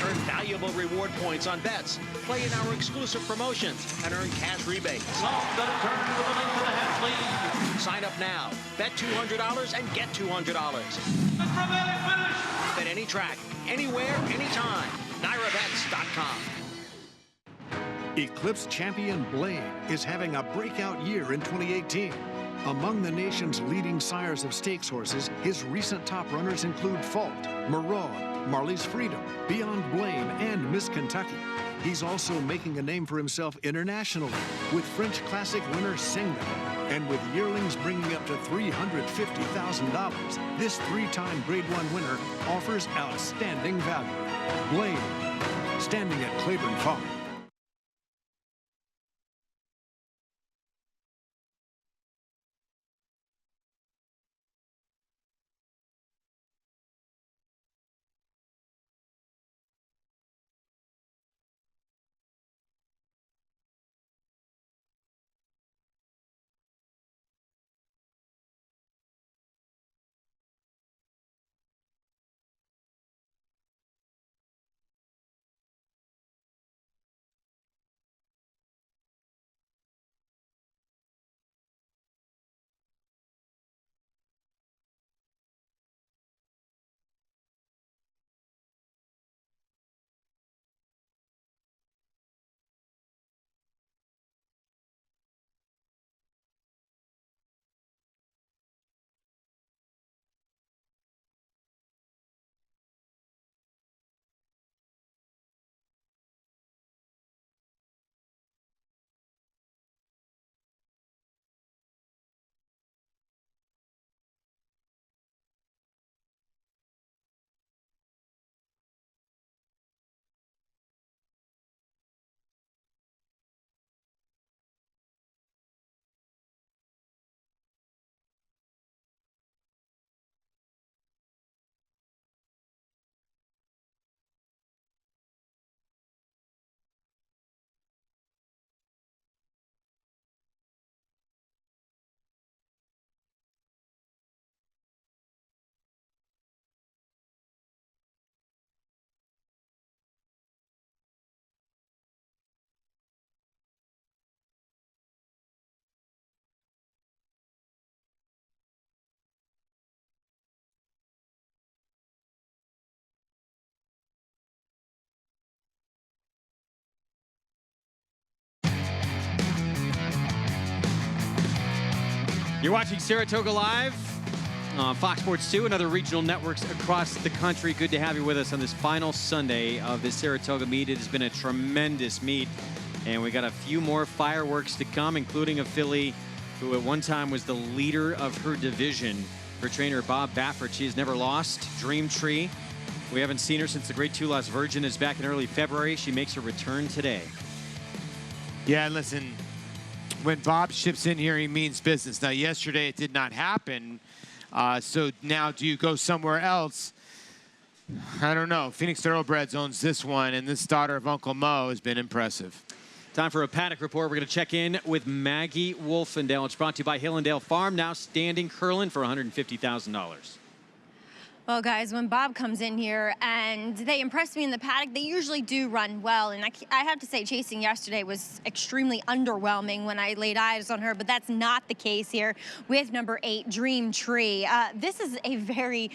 Earn valuable reward points on bets. Play in our exclusive promotions and earn cash rebates. Off the turn with a length and a half lead. Sign up now. Bet $200 and get $200. Dramatic finish. Bet any track, anywhere, anytime. NairaBets.com. Eclipse champion Blame is having a breakout year in 2018. Among the nation's leading sires of stakes horses, his recent top runners include Fault, Maraud, Marley's Freedom, Beyond Blame, and Miss Kentucky. He's also making a name for himself internationally with French Classic winner Singman. And with yearlings bringing up to $350,000, this three-time Grade 1 winner offers outstanding value. Blame, standing at Claiborne Farm. You're watching Saratoga Live on Fox Sports 2 and other regional networks across the country. Good to have you with us on this final Sunday of the Saratoga meet. It has been a tremendous meet, and we got a few more fireworks to come, including a filly who at one time was the leader of her division. Her trainer, Bob Baffert, she has never lost. Dream Tree. We haven't seen her since the Grade 2 Lost Virgin is back in early February. She makes her return today. Yeah, listen, when Bob ships in here, he means business. Now, yesterday it did not happen. So now do you go somewhere else? I don't know. Phoenix Thoroughbreds owns this one, and this daughter of Uncle Mo has been impressive. Time for a paddock report. We're going to check in with Maggie Wolfendale. It's brought to you by Hillendale Farm, now standing curling for $150,000. Well, guys, when Bob comes in here and they impress me in the paddock, they usually do run well. And I have to say, chasing yesterday was extremely underwhelming when I laid eyes on her, but that's not the case here with number 8, Dream Tree. This is a very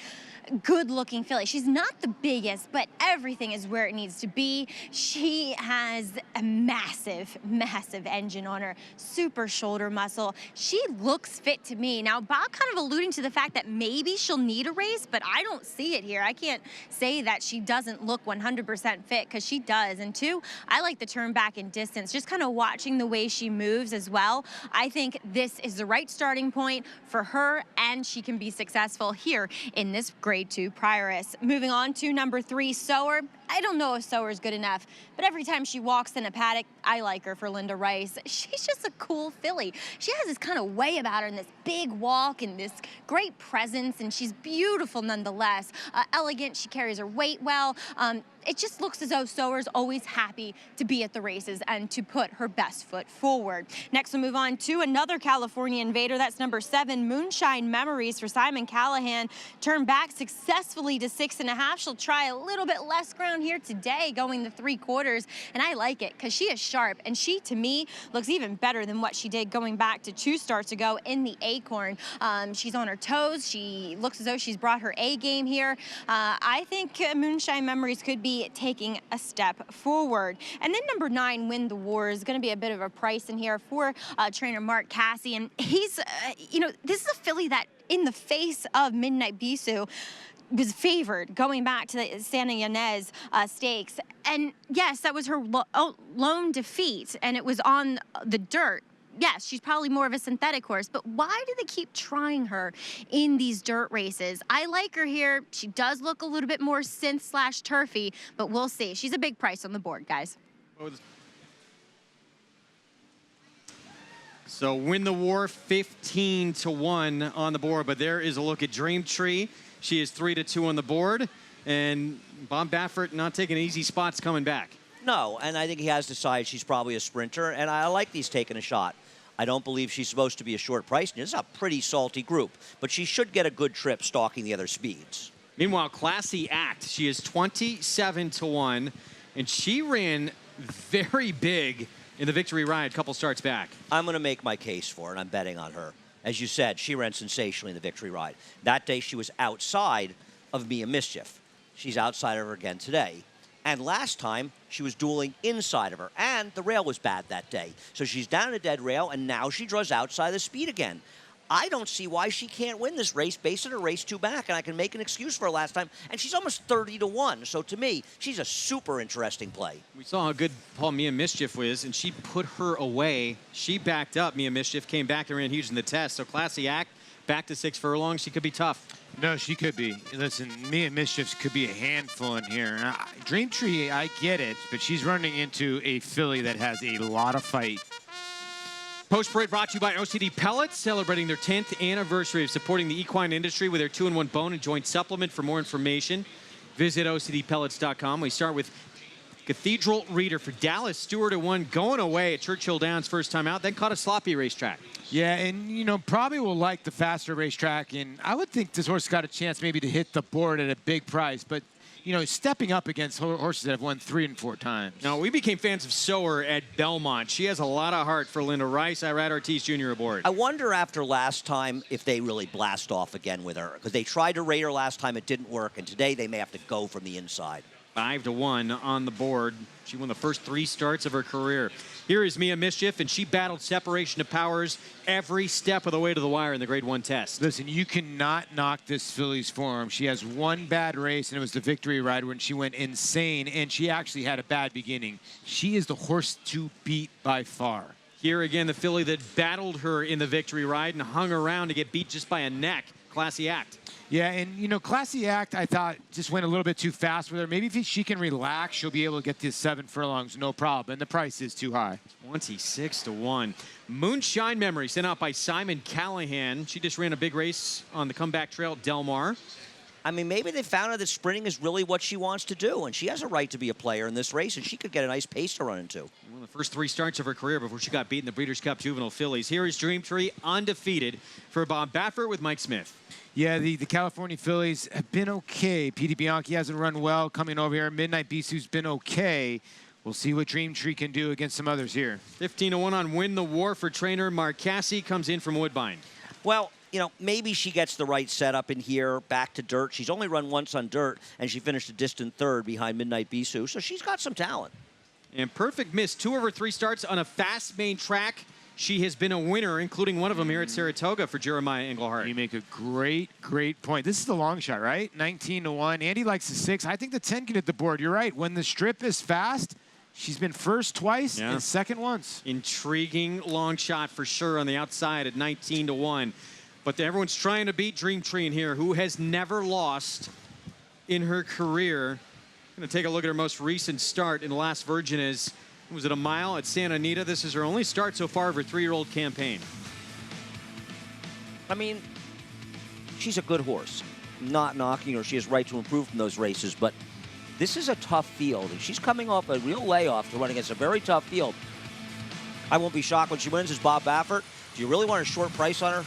good-looking filly. She's not the biggest, but everything is where it needs to be. She has a massive, massive engine on her, super shoulder muscle. She looks fit to me. Now, Bob kind of alluding to the fact that maybe she'll need a race, but I don't see it here. I can't say that she doesn't look 100% fit, because she does. And 2, I like the turn back in distance, just kind of watching the way she moves as well. I think this is the right starting point for her, and she can be successful here in this Grade 2 Prioress. Moving on to number 3, Sower. I don't know if Sower's good enough, but every time she walks in a paddock, I like her for Linda Rice. She's just a cool filly. She has this kind of way about her and this big walk and this great presence, and she's beautiful nonetheless. Elegant, she carries her weight well. It just looks as though Sower's always happy to be at the races and to put her best foot forward. Next, we'll move on to another California invader. That's number 7, Moonshine Memories for Simon Callahan. Turned back successfully to 6.5. She'll try a little bit less ground here today, going the 3/4, and I like it because she is sharp, and she, to me, looks even better than what she did going back to 2 starts ago in the Acorn. She's on her toes. She looks as though she's brought her A game here. I think Moonshine Memories could be taking a step forward. And then number 9, Win the War, is going to be a bit of a price in here for trainer Mark Cassie. And he's, you know, this is a filly that in the face of Midnight Bisou was favored going back to the Santa Ynez Stakes. And yes, that was her lone defeat, and it was on the dirt. Yes, she's probably more of a synthetic horse, but why do they keep trying her in these dirt races? I like her here. She does look a little bit more synth/turfy, but we'll see. She's a big price on the board, guys. So Win the War, 15-1 on the board, but there is a look at Dream Tree. She is 3-2 on the board, and Bob Baffert not taking easy spots coming back. No, and I think he has decided she's probably a sprinter, and I like these taking a shot. I don't believe she's supposed to be a short price. This is a pretty salty group, but she should get a good trip stalking the other speeds. Meanwhile, Classy Act, she is 27-1, and she ran very big in the Victory Ride a couple starts back. I'm going to make my case for it. I'm betting on her. As you said, she ran sensationally in the Victory Ride. That day, she was outside of Mia Mischief. She's outside of her again today. And last time, she was dueling inside of her, and the rail was bad that day. So she's down a dead rail, and now she draws outside the speed again. I don't see why she can't win this race based on her race 2 back, and I can make an excuse for her last time, and she's almost 30-1. So to me, she's a super interesting play. We saw how good Mia Mischief was, and she put her away. She backed up. Mia Mischief came back and ran huge in the test. So Classy Act, back to 6 furlongs. She could be tough. No, she could be. Listen, Mia Mischief could be a handful in here. Dream Tree, I get it, but she's running into a filly that has a lot of fight. Post-parade brought to you by OCD Pellets, celebrating their 10th anniversary of supporting the equine industry with their 2-in-1 bone and joint supplement. For more information, visit OCDPellets.com. We start with Cathedral Reader for Dallas. Stewart at 1, going away at Churchill Downs first time out, then caught a sloppy racetrack. Yeah, and, you know, probably will like the faster racetrack, and I would think this horse got a chance maybe to hit the board at a big price, but, you know, stepping up against horses that have won 3 and 4 times. Now, we became fans of Sower at Belmont. She has a lot of heart for Linda Rice. I ride Ortiz Jr. aboard. I wonder after last time if they really blast off again with her, because they tried to rate her last time, it didn't work, and today they may have to go from the inside. 5-1 on the board. She won the first 3 starts of her career. Here is Mia Mischief, and she battled separation of powers every step of the way to the wire in the Grade 1 test. Listen, you cannot knock this filly's form. She has one bad race, and it was the Victory Ride when she went insane, and she actually had a bad beginning. She is the horse to beat by far. Here again, the filly that battled her in the Victory Ride and hung around to get beat just by a neck. Classy Act. Yeah, and, you know, Classy Act, I thought, just went a little bit too fast with her. Maybe if she can relax, she'll be able to get to 7 furlongs, no problem. And the price is too high. 26-1. Moonshine Memory, sent out by Simon Callahan. She just ran a big race on the comeback trail at Del Mar. I mean, maybe they found out that sprinting is really what she wants to do, and she has a right to be a player in this race, and she could get a nice pace to run into. One of the first 3 starts of her career before she got beat in the Breeders' Cup Juvenile Fillies. Here is Dream Tree, undefeated, for Bob Baffert with Mike Smith. Yeah, the California fillies have been okay. Petey Bianchi hasn't run well coming over here. Midnight Bisou's been okay. We'll see what Dream Tree can do against some others here. 15-1 on Win the War for trainer Mark Cassie, comes in from Woodbine. Well, you know, maybe she gets the right setup in here, back to dirt. She's only run once on dirt, and she finished a distant 3rd behind Midnight Bisou, so she's got some talent. And Perfect missed 2 of her 3 starts on a fast main track. She has been a winner, including one of them here at Saratoga for Jeremiah Englehart. You make a great point. This is the long shot, right? 19-1. Andy likes the 6. I think the 10 can hit the board. You're right. When the strip is fast, she's been first twice and second once. Intriguing long shot for sure on the outside at 19-1. But everyone's trying to beat Dream Tree in here, who has never lost in her career. Going to take a look at her most recent start in the last Virginas. Was it a mile at Santa Anita? This is her only start so far of her 3-year-old campaign. I mean, she's a good horse. Not knocking her. She has right to improve from those races, but this is a tough field, and she's coming off a real layoff to run against a very tough field. I won't be shocked when she wins as Bob Baffert. Do you really want a short price on her?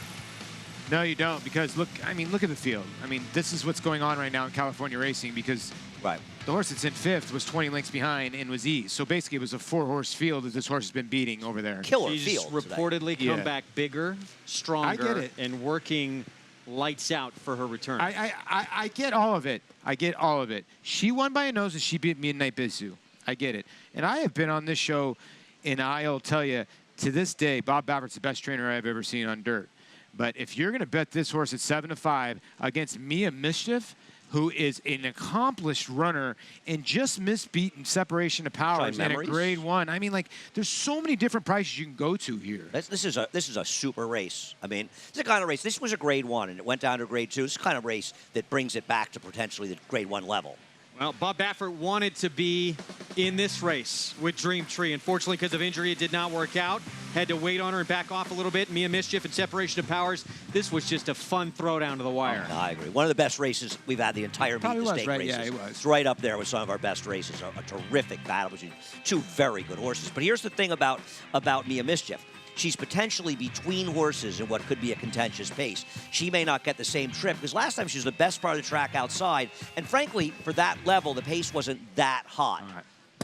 No, you don't, because look at the field. I mean, this is what's going on right now in California racing, because the horse that's in 5th was 20 lengths behind and was eased. So basically, it was a 4-horse field that this horse has been beating over there. She's reportedly come back bigger, stronger, and working lights out for her return. I get all of it. I get all of it. She won by a nose and she beat Midnight Bisou. I get it. And I have been on this show, and I'll tell you, to this day, Bob Baffert's the best trainer I've ever seen on dirt. But if you're going to bet this horse at 7-5 against Mia Mischief, who is an accomplished runner and just misbeaten Separation of Powers in a Grade 1. I mean, like, there's so many different prices you can go to here. This is a super race. I mean, it's the kind of race. This was a Grade 1, and it went down to Grade 2. It's the kind of race that brings it back to potentially the Grade 1 level. Well, Bob Baffert wanted to be in this race with Dream Tree. Unfortunately, because of injury, it did not work out. Had to wait on her and back off a little bit. Mia Mischief and Separation of Powers. This was just a fun throwdown to the wire. Oh, I agree. One of the best races we've had the entire meet, the stake races. Yeah, it was. It's right up there with some of our best races. A terrific battle between two very good horses. But here's the thing about Mia Mischief. She's potentially between horses in what could be a contentious pace. She may not get the same trip, because last time she was the best part of the track outside, and frankly, for that level, the pace wasn't that hot.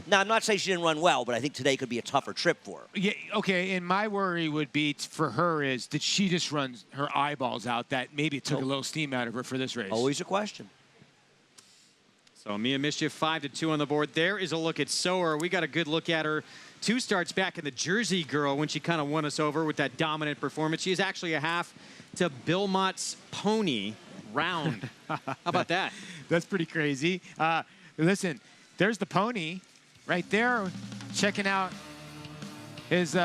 Now, I'm not saying she didn't run well, but I think today could be a tougher trip for her. Yeah, okay, and my worry would be for her is that she just runs her eyeballs out, that maybe it took a little steam out of her for this race. Always a question. So Mia Mischief 5-2 on the board. There is a look at Sower. We got a good look at her 2 starts back in the Jersey Girl when she kind of won us over with that dominant performance. She is actually a half to Bill Mott's pony round. How about that? That's pretty crazy. Listen, there's the pony right there checking out his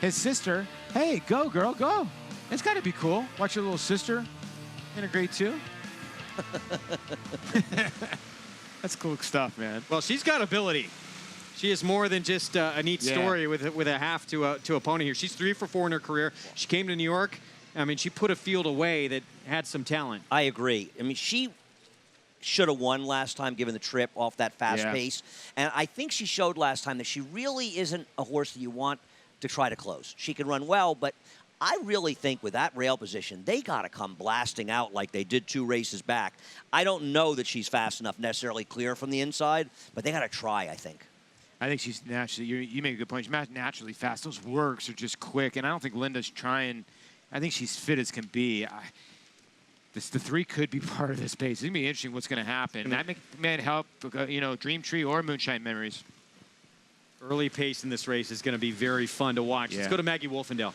sister. Hey, go, girl, go. It's got to be cool. Watch your little sister in a Grade 2. That's cool stuff, man. Well, she's got ability. She is more than just a neat story with a half to a pony here. She's 3 for 4 in her career. She came to New York. I mean, she put a field away that had some talent. I agree. I mean, she should have won last time given the trip off that fast pace. And I think she showed last time that she really isn't a horse that you want to try to close. She can run well, but I really think with that rail position, they got to come blasting out like they did 2 races back. I don't know that she's fast enough necessarily clear from the inside, but they got to try, I think. I think she's naturally, you make a good point, she's naturally fast. Those works are just quick, and I don't think Linda's trying. I think she's fit as can be. The 3 could be part of this pace. It's going to be interesting what's going to happen. That may help, Dream Tree or Moonshine Memories. Early pace in this race is going to be very fun to watch. Let's go to Maggie Wolfendale.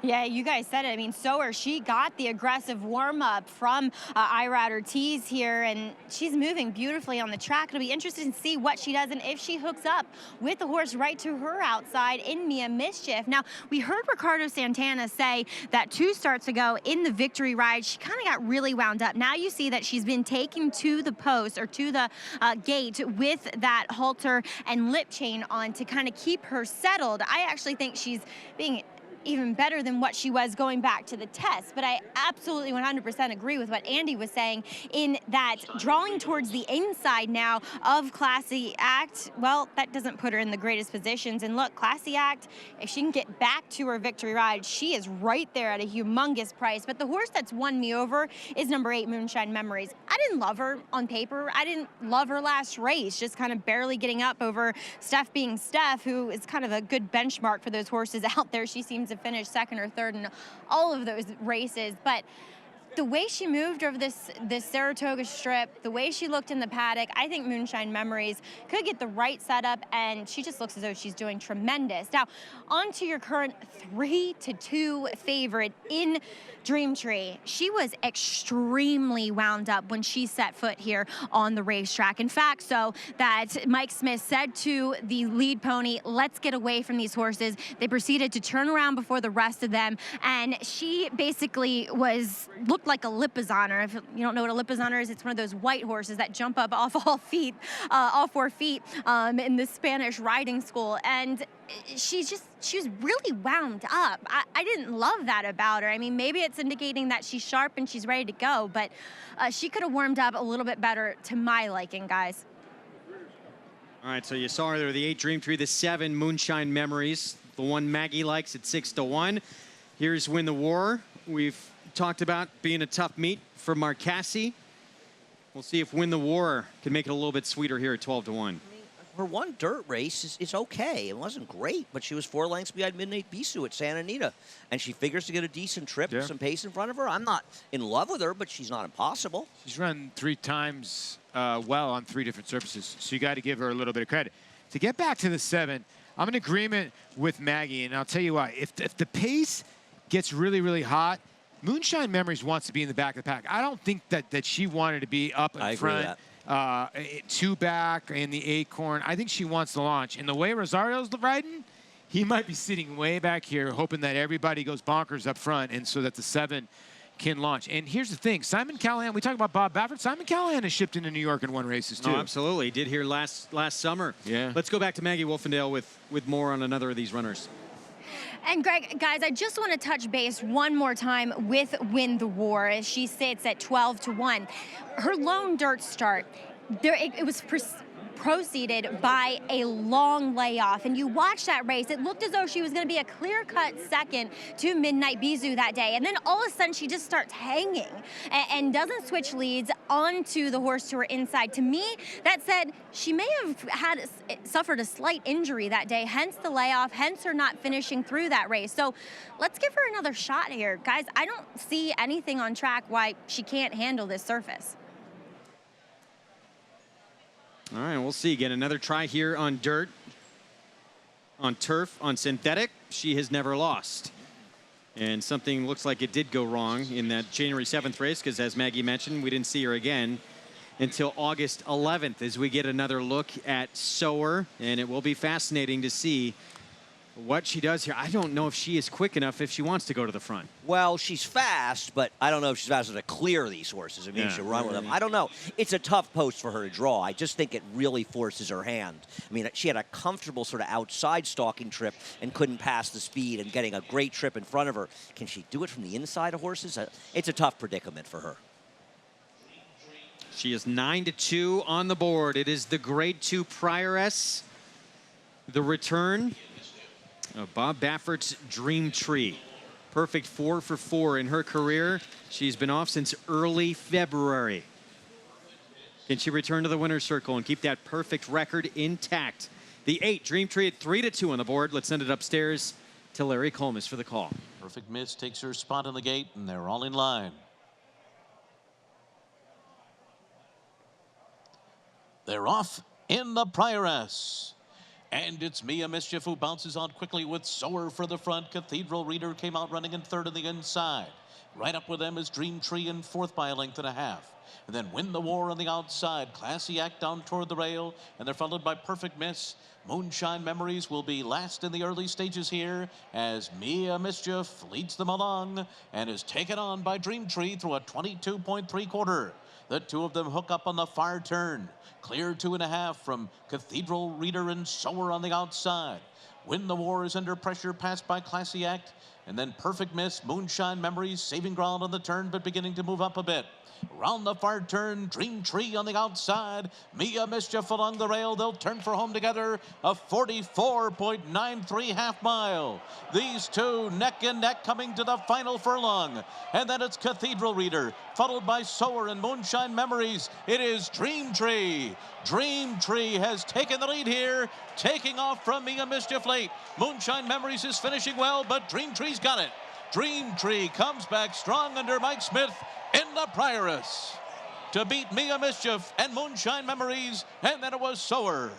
Yeah, you guys said it. I mean, Sower, she got the aggressive warm-up from Irad Ortiz here, and she's moving beautifully on the track. It'll be interesting to see what she does and if she hooks up with the horse right to her outside in Mia Mischief. Now, we heard Ricardo Santana say that 2 starts ago in the victory ride, she kind of got really wound up. Now you see that she's been taken to the post or to the gate with that halter and lip chain on to kind of keep her settled. I actually think she's being even better than what she was going back to the test. But I absolutely 100% agree with what Andy was saying in that drawing towards the inside now of Classy Act, well, that doesn't put her in the greatest positions. And look, Classy Act, if she can get back to her victory ride, she is right there at a humongous price. But the horse that's won me over is number 8, Moonshine Memories. I didn't love her on paper. I didn't love her last race, just kind of barely getting up over Steph being Steph, who is kind of a good benchmark for those horses out there. She seems to finish 2nd or 3rd in all of those races. But the way she moved over this Saratoga strip, the way she looked in the paddock, I think Moonshine Memories could get the right setup, and she just looks as though she's doing tremendous. Now, on to your current 3-2 favorite in Dream Tree. She was extremely wound up when she set foot here on the racetrack. In fact, so that Mike Smith said to the lead pony, let's get away from these horses. They proceeded to turn around before the rest of them, and she basically looked looked like a Lipizzaner. If you don't know what a Lipizzaner is, it's one of those white horses that jump up off all 4 feet in the Spanish riding school. And she was really wound up. I didn't love that about her. I mean, maybe it's indicating that she's sharp and she's ready to go, but she could have warmed up a little bit better to my liking, guys. All right, so you saw her there, the 8 Dream Tree, the 7 Moonshine Memories, the one Maggie likes at 6-1. Here's Win the War. We've talked about being a tough meet for Marcassi. We'll see if Win the War can make it a little bit sweeter here at 12-1. Her one dirt race is okay. It wasn't great, but she was 4 lengths behind Midnight Bisou at Santa Anita. And she figures to get a decent trip with some pace in front of her. I'm not in love with her, but she's not impossible. She's run 3 times well on 3 different surfaces, so you got to give her a little bit of credit. To get back to the 7, I'm in agreement with Maggie, and I'll tell you why. If the pace gets really, really hot, Moonshine Memories wants to be in the back of the pack. I don't think that she wanted to be up in front. 2 back in the acorn. I think she wants to launch. And the way Rosario's riding, he might be sitting way back here hoping that everybody goes bonkers up front and so that the 7 can launch. And here's the thing, Simon Callahan, we talk about Bob Baffert. Simon Callahan has shipped into New York and won races too. Oh, absolutely. He did here last summer. Yeah. Let's go back to Maggie Wolfendale with more on another of these runners. And Greg, guys, I just want to touch base one more time with Win the War as she sits at 12-1. Her lone dirt start, it was preceded by a long layoff. And you watch that race, it looked as though she was going to be a clear-cut second to Midnight Bisou that day. And then all of a sudden, she just starts hanging and doesn't switch leads onto the horse to her inside. To me, that said, she may have suffered a slight injury that day, hence the layoff, hence her not finishing through that race. So let's give her another shot here. Guys, I don't see anything on track why she can't handle this surface. All right, we'll see. Get another try here on dirt, on turf, on synthetic. She has never lost. And something looks like it did go wrong in that January 7th race, because as Maggie mentioned, we didn't see her again until August 11th as we get another look at Sower. And it will be fascinating to see what she does here. I don't know if she is quick enough if she wants to go to the front. Well, she's fast, but I don't know if she's fast enough to clear these horses. I mean, she'll run with them. I don't know. It's a tough post for her to draw. I just think it really forces her hand. I mean, she had a comfortable sort of outside stalking trip and couldn't pass the speed and getting a great trip in front of her. Can she do it from the inside of horses? It's a tough predicament for her. She is 9-2 on the board. It is the Grade 2 Prioress. The return of Bob Baffert's Dream Tree. Perfect 4 for 4 in her career. She's been off since early February. Can she return to the winner's circle and keep that perfect record intact? The 8 Dream Tree at 3-2 on the board. Let's send it upstairs to Larry Colmus for the call. Perfect Miss takes her spot in the gate, and they're all in line. They're off in the Prioress. And it's Mia Mischief who bounces on quickly with Sower for the front. Cathedral Reader came out running in 3rd on the inside. Right up with them is Dream Tree in 4th by a length and a half. And then Win the War on the outside. Classy Act down toward the rail. And they're followed by Perfect Miss. Moonshine Memories will be last in the early stages here as Mia Mischief leads them along and is taken on by Dream Tree through a 22.3 quarter. The two of them hook up on the far turn. Clear 2.5 from Cathedral Reader and Sower on the outside. Win the War is under pressure, passed by Classy Act. And then Perfect Miss, Moonshine Memories, saving ground on the turn, but beginning to move up a bit. Round the far turn, Dream Tree on the outside. Mia Mischief along the rail. They'll turn for home together. A 44.93 half mile. These two neck and neck coming to the final furlong. And then it's Cathedral Reader, followed by Sower and Moonshine Memories. It is Dream Tree. Dream Tree has taken the lead here, taking off from Mia Mischief late. Moonshine Memories is finishing well, but Dream Tree's got it. Dream Tree comes back strong under Mike Smith in the Prioress to beat Mia Mischief and Moonshine Memories, and then it was Sower.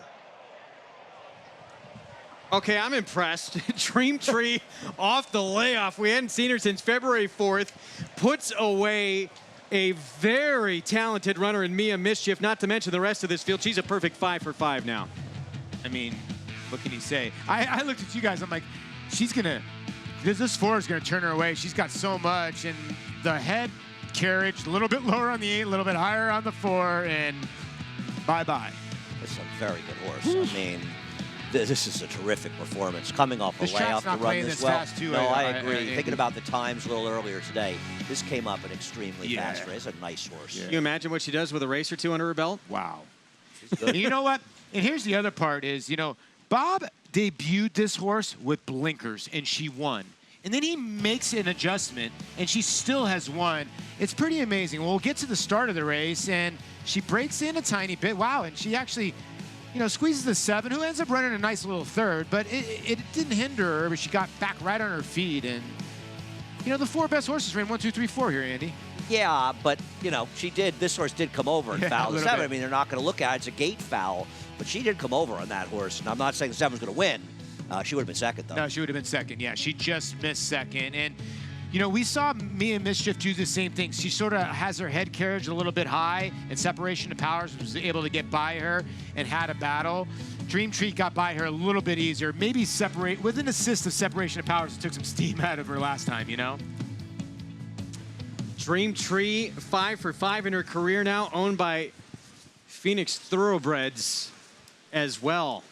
Okay, I'm impressed. Dream Tree off the layoff. We hadn't seen her since February 4th. Puts away a very talented runner in Mia Mischief, not to mention the rest of this field. She's a perfect 5 for 5 now. I mean, what can you say? I looked at you guys, I'm like, she's gonna, this 4 is gonna turn her away. She's got so much, and the head head carriage, a little bit lower on the 8, a little bit higher on the 4, and bye-bye. This is a very good horse. I mean, this is a terrific performance. Coming off a layoff to run this well. Fast too, No, I agree. Thinking about the times a little earlier today, this came up an extremely fast race. A nice horse. Can you imagine what she does with a race or two under her belt? Wow. You know what? And here's the other part is, you know, Bob debuted this horse with blinkers, and she won. And then he makes an adjustment, and she still has won. It's pretty amazing. Well, we'll get to the start of the race, and she breaks in a tiny bit. Wow, and she actually, you know, squeezes the 7, who ends up running a nice little third, but it didn't hinder her, but she got back right on her feet. And, you know, the 4 best horses ran 1, 2, 3, 4 here, Andy. Yeah, but, you know, this horse did come over and foul the 7. I mean, they're not going to look at it. It's a gate foul, but she did come over on that horse. And I'm not saying the 7's going to win. She would have been second, though. No, she would have been second. Yeah, she just missed second. And, you know, we saw MISCHIEF do the same thing. She sort of has her head carriage a little bit high, and Separation of Powers was able to get by her and had a battle. Dream Tree got by her a little bit easier. Maybe with an assist of Separation of Powers, it took some steam out of her last time, you know? Dream Tree, 5 for 5 in her career now, owned by Phoenix Thoroughbreds as well.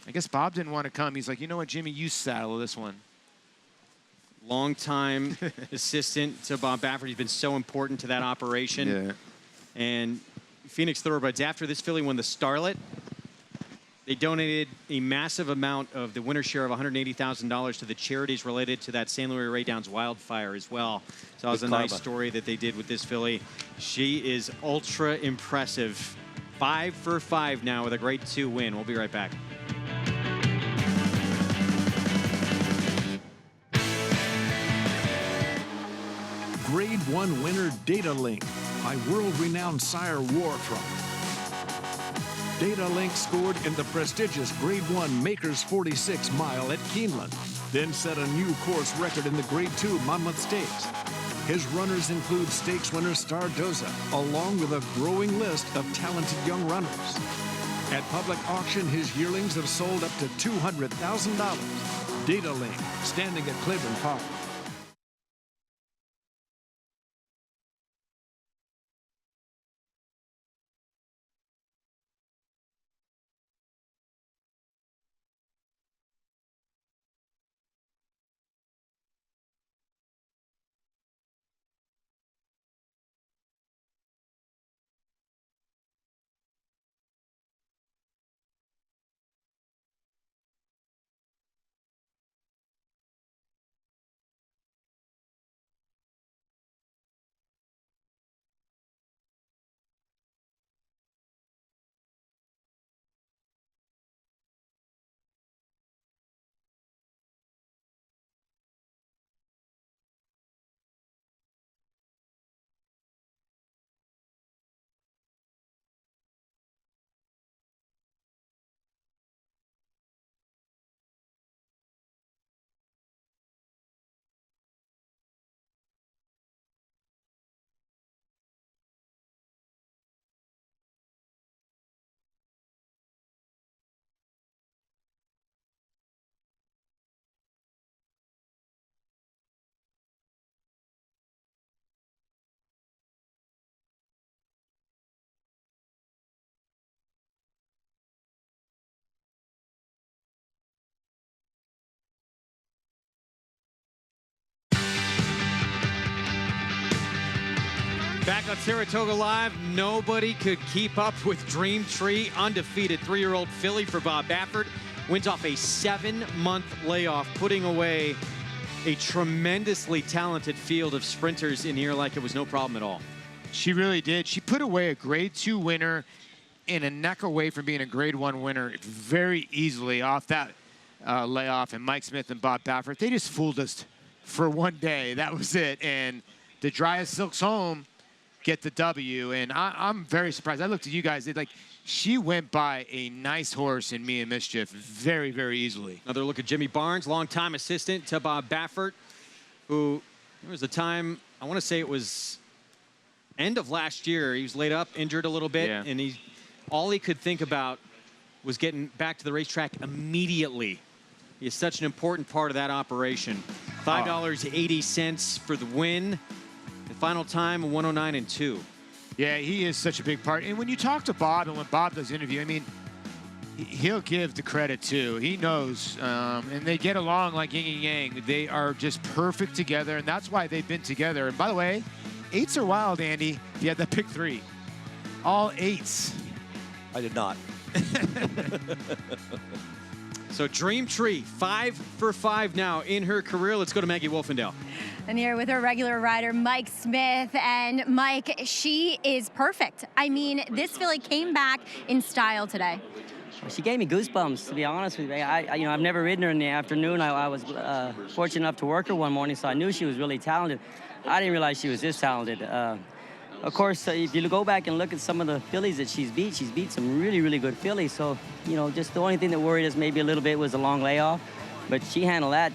I guess Bob didn't want to come. He's like, you know what, Jimmy, you saddle this one. Longtime assistant to Bob Baffert. He's been so important to that operation. Yeah. And Phoenix Thoroughbreds, after this filly won the SCARLETT, they donated a massive amount of the winner's share of $180,000 to the charities related to that San Luis Ray Downs wildfire as well. So that was a nice story that they did with this filly. She is ultra impressive. 5 for 5 now with a grade 2 win. We'll be right back. Grade 1 winner Data Link by world-renowned sire Warthrop. Data Link scored in the prestigious Grade 1 Makers 46 mile at Keeneland, then set a new course record in the Grade 2 Monmouth Stakes. His runners include stakes winner Saratoga, along with a growing list of talented young runners. At public auction, his yearlings have sold up to $200,000. Data Link, standing at Claiborne Park. Back on Saratoga Live, nobody could keep up with Dream Tree. Undefeated 3-year-old filly for Bob Baffert. Wins off a 7-month layoff, putting away a tremendously talented field of sprinters in here like it was no problem at all. She really did. She put away a Grade 2 winner and a neck away from being a Grade 1 winner very easily off that layoff. And Mike Smith and Bob Baffert, they just fooled us for one day. That was it. And the driest silks home get the W, and I'm very surprised. I looked at you guys, she went by a nice horse in MISCHIEF very, very easily. Another look at Jimmy Barnes, longtime assistant to Bob Baffert, who, there was a time, I want to say it was end of last year, he was laid up, injured a little bit, and all he could think about was getting back to the racetrack immediately. He is such an important part of that operation. $5.80 for the win. The final time, 109.2. Yeah, he is such a big part. And when you talk to Bob, and when Bob does interview, I mean, he'll give the credit too. He knows, and they get along like yin and yang. They are just perfect together, and that's why they've been together. And by the way, 8s are wild, Andy. You had the pick 3. All 8s. I did not. So Dream Tree, 5 for 5 now in her career. Let's go to Maggie Wolfendale. And here with her regular rider, Mike Smith. And Mike, she is perfect. I mean, this filly came back in style today. She gave me goosebumps, to be honest with you. I've never ridden her in the afternoon. I was fortunate enough to work her one morning, so I knew she was really talented. I didn't realize she was this talented. Of course, if you go back and look at some of the fillies that she's beat some really, really good fillies. So, just the only thing that worried us maybe a little bit was the long layoff, but she handled that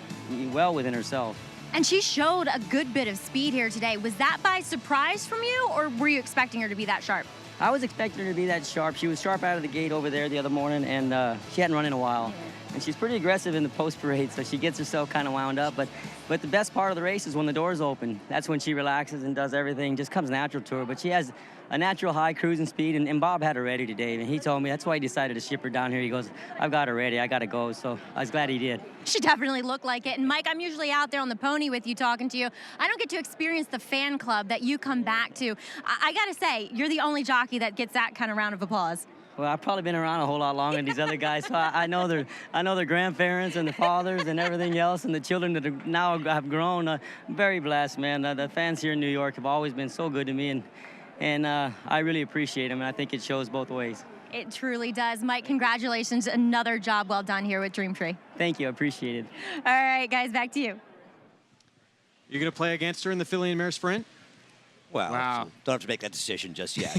well within herself. And she showed a good bit of speed here today. Was that by surprise from you, or were you expecting her to be that sharp? I was expecting her to be that sharp. She was sharp out of the gate over there the other morning, and she hadn't run in a while. And she's pretty aggressive in the post parade, so she gets herself kind of wound up. But the best part of the race is when the doors open. That's when she relaxes and does everything, just comes natural to her. But she has a natural high cruising speed, and Bob had her ready today. And he told me that's why he decided to ship her down here. He goes, I've got her ready, I got to go. So I was glad he did. She definitely looked like it. And Mike, I'm usually out there on the pony with you talking to you. I don't get to experience the fan club that you come back to. I got to say, you're the only jockey that gets that kind of round of applause. Well, I've probably been around a whole lot longer than these other guys, so I know their grandparents and the fathers and everything else, and the children that are now have grown. I'm very blessed, man. The fans here in New York have always been so good to me, and I really appreciate them, and I think it shows both ways. It truly does. Mike, congratulations. Another job well done here with Dream Tree. Thank you. I appreciate it. All right, guys, back to you. You're going to play against her in the filly and mare sprint? Well, wow. Don't have to make that decision just yet.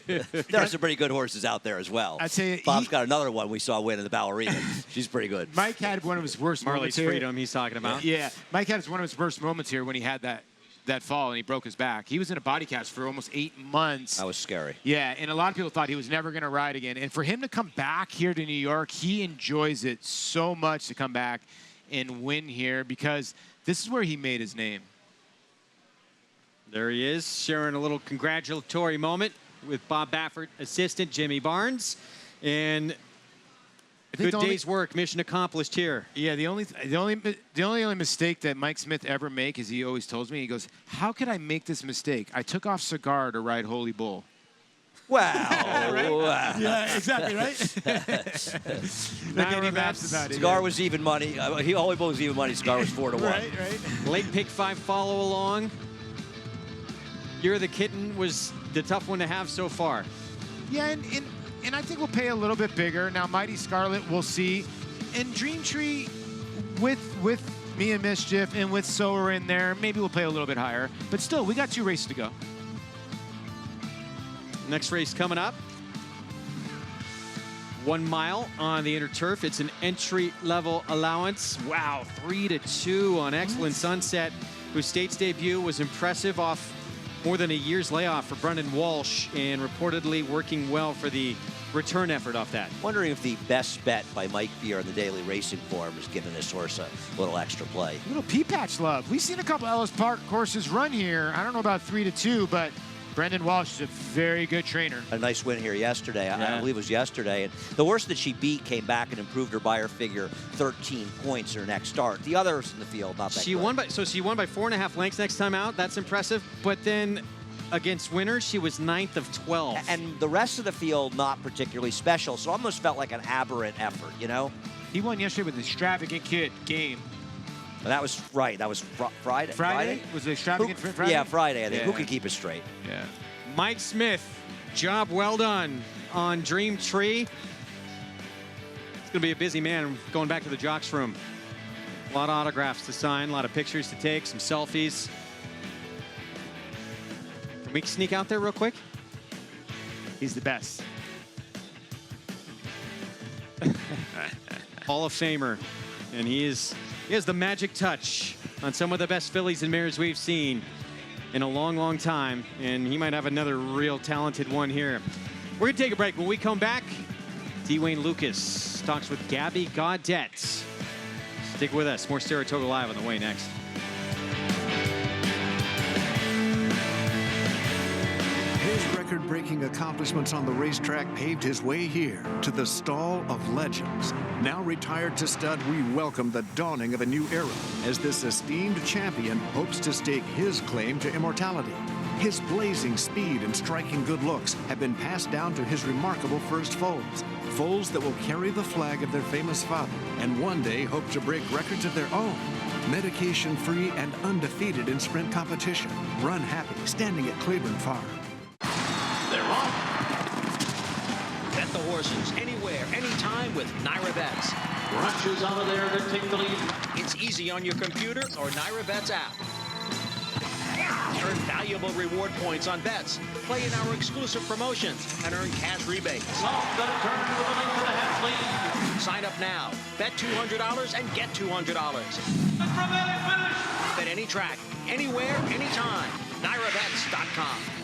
There are some pretty good horses out there as well. I'd say Bob's got another one we saw win in the Ballerina. She's pretty good. Mike had one of his worst moments Marley's here. Freedom he's talking about. Yeah, Mike had one of his worst moments here when he had that fall and he broke his back. He was in a body cast for almost 8 months. That was scary. Yeah, and a lot of people thought he was never going to ride again. And for him to come back here to New York, he enjoys it so much to come back and win here because this is where he made his name. There he is, sharing a little congratulatory moment with Bob Baffert, assistant Jimmy Barnes. And good day's work, mission accomplished here. Yeah, the only mistake that Mike Smith ever make is he always tells me, he goes, how could I make this mistake? I took off Cigar to ride Holy Bull. Wow. Right? Wow. Yeah, exactly, right? Cigar was even money. Holy Bull was even money. Cigar was 4-1. Right. Late pick 5 follow along. You're the Kitten was the tough one to have so far. Yeah, and I think we'll pay a little bit bigger. Now, Mighty Scarlet, we'll see. And Dream Tree, with me and Mischief and with Sower in there, maybe we'll play a little bit higher. But still, we got 2 races to go. Next race coming up. 1 mile on the inner turf. It's an entry-level allowance. Wow, 3-2 on Excellent Sunset, whose States debut was impressive off more than a year's layoff for Brendan Walsh and reportedly working well for the return effort off that. Wondering if the best bet by Mike Beer in the daily racing form is giving this horse a little extra play. A little pea-patch love. We've seen a couple Ellis Park horses run here. I don't know about 3-2, but Brendan Walsh is a very good trainer. A nice win here yesterday. Yeah. I believe it was yesterday. And the horse that she beat came back and improved her Beyer figure 13 points her next start. The others in the field, not that She good. won by 4.5 lengths next time out. That's impressive. But then against winners, she was 9th of 12. And the rest of the field, not particularly special. So almost felt like an aberrant effort, you know? He won yesterday with the Extravagant Kid game. And that was right. That was Friday. Friday? Was it Extravagant Friday? Yeah, Friday, I think. Yeah. Who can keep it straight? Yeah. Mike Smith, job well done on Dream Tree. It's going to be a busy man going back to the jocks room. A lot of autographs to sign, a lot of pictures to take, some selfies. Can we sneak out there real quick? He's the best. Hall of Famer. And he has the magic touch on some of the best fillies and mares we've seen in a long, long time. And he might have another real talented one here. We're going to take a break. When we come back, Dwayne Lucas talks with Gabby Gaudette. Stick with us. More Saratoga Live on the way next. record-breaking accomplishments on the racetrack paved his way here to the Stall of Legends. Now retired to stud, we welcome the dawning of a new era as this esteemed champion hopes to stake his claim to immortality. His blazing speed and striking good looks have been passed down to his remarkable first foals. Foals that will carry the flag of their famous father and one day hope to break records of their own. Medication-free and undefeated in sprint competition. Run happy, standing at Claiborne Farm. They're off. Bet the horses anywhere, anytime with Naira Bets. Rushes out of there to take the lead. It's easy on your computer or Naira Bets app. Earn valuable reward points on bets. Play in our exclusive promotions and earn cash rebates. Sign up now. Bet $200 and get $200. Bet any track, anywhere, anytime. NairaBets.com.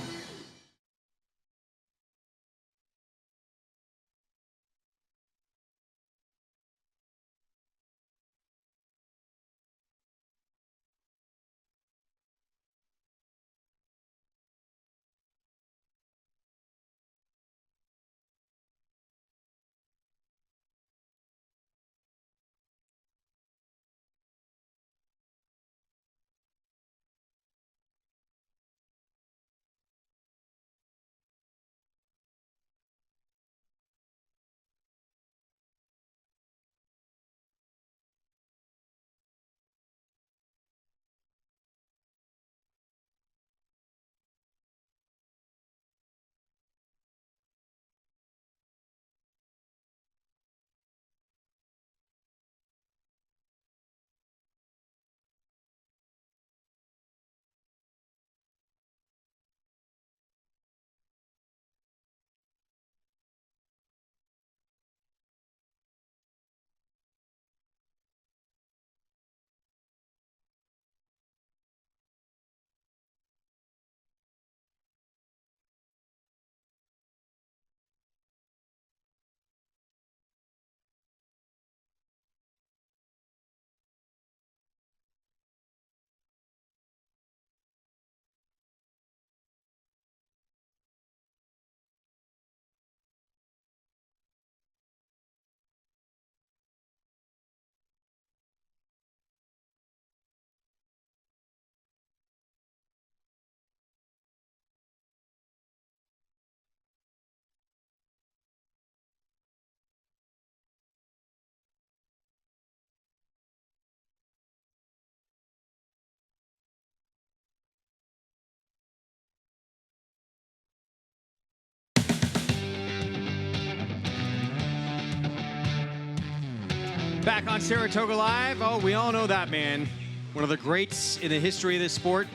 Back on Saratoga Live. Oh, we all know that man. One of the greats in the history of this sport,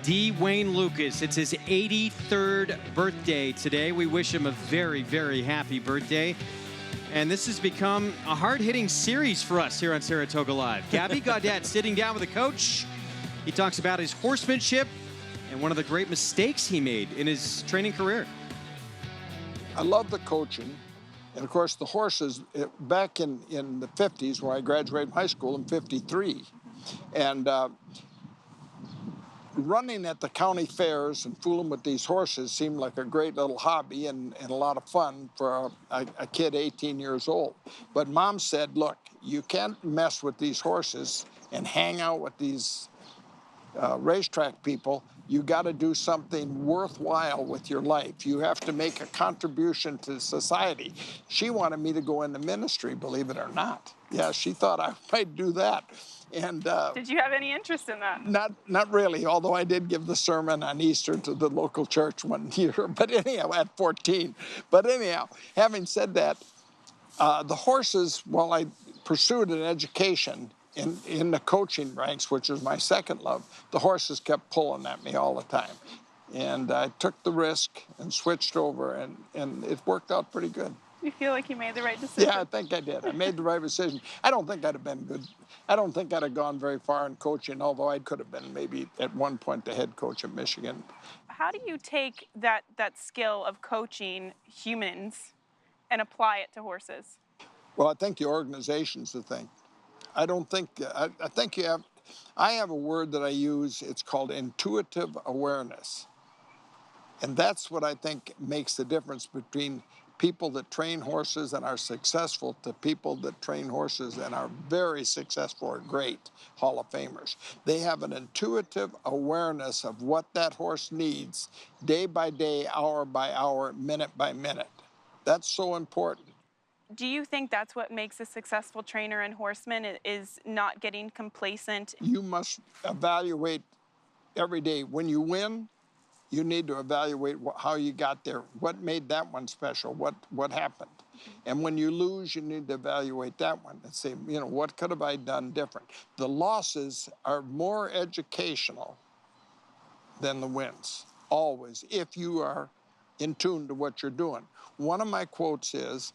D. Wayne Lucas. It's his 83rd birthday today. We wish him a very, very happy birthday. And this has become a hard-hitting series for us here on Saratoga Live. Gabby Gaudet sitting down with the coach. He talks about his horsemanship and one of the great mistakes he made in his training career. I love the coaching. And of course, the horses, back in the 50s, where I graduated high school in 53, and running at the county fairs and fooling with these horses seemed like a great little hobby and a lot of fun for a kid 18 years old. But Mom said, look, you can't mess with these horses and hang out with these racetrack people. You got to do something worthwhile with your life. You have to make a contribution to society. She wanted me to go into ministry, believe it or not. Yeah, she thought I might do that. And did you have any interest in that? Not really, although I did give the sermon on Easter to the local church one year. But anyhow, at 14. But anyhow, having said that, the horses, while I pursued an education in the coaching ranks, which was my second love, the horses kept pulling at me all the time. And I took the risk and switched over, and it worked out pretty good. You feel like you made the right decision? Yeah, I think I did. I made the right decision. I don't think I'd have been good. I don't think I'd have gone very far in coaching, although I could have been maybe at one point the head coach of Michigan. How do you take that skill of coaching humans and apply it to horses? Well, I think the organization's the thing. I don't think, I think you have, I have a word that I use, it's called intuitive awareness. And that's what I think makes the difference between people that train horses and are successful to people that train horses and are very successful or great Hall of Famers. They have an intuitive awareness of what that horse needs day by day, hour by hour, minute by minute. That's so important. Do you think that's what makes a successful trainer and horseman is not getting complacent? You must evaluate every day. When you win, you need to evaluate how you got there. What made that one special? What happened? And when you lose, you need to evaluate that one and say, you know, what could have I done different? The losses are more educational than the wins, always, if you are in tune to what you're doing. One of my quotes is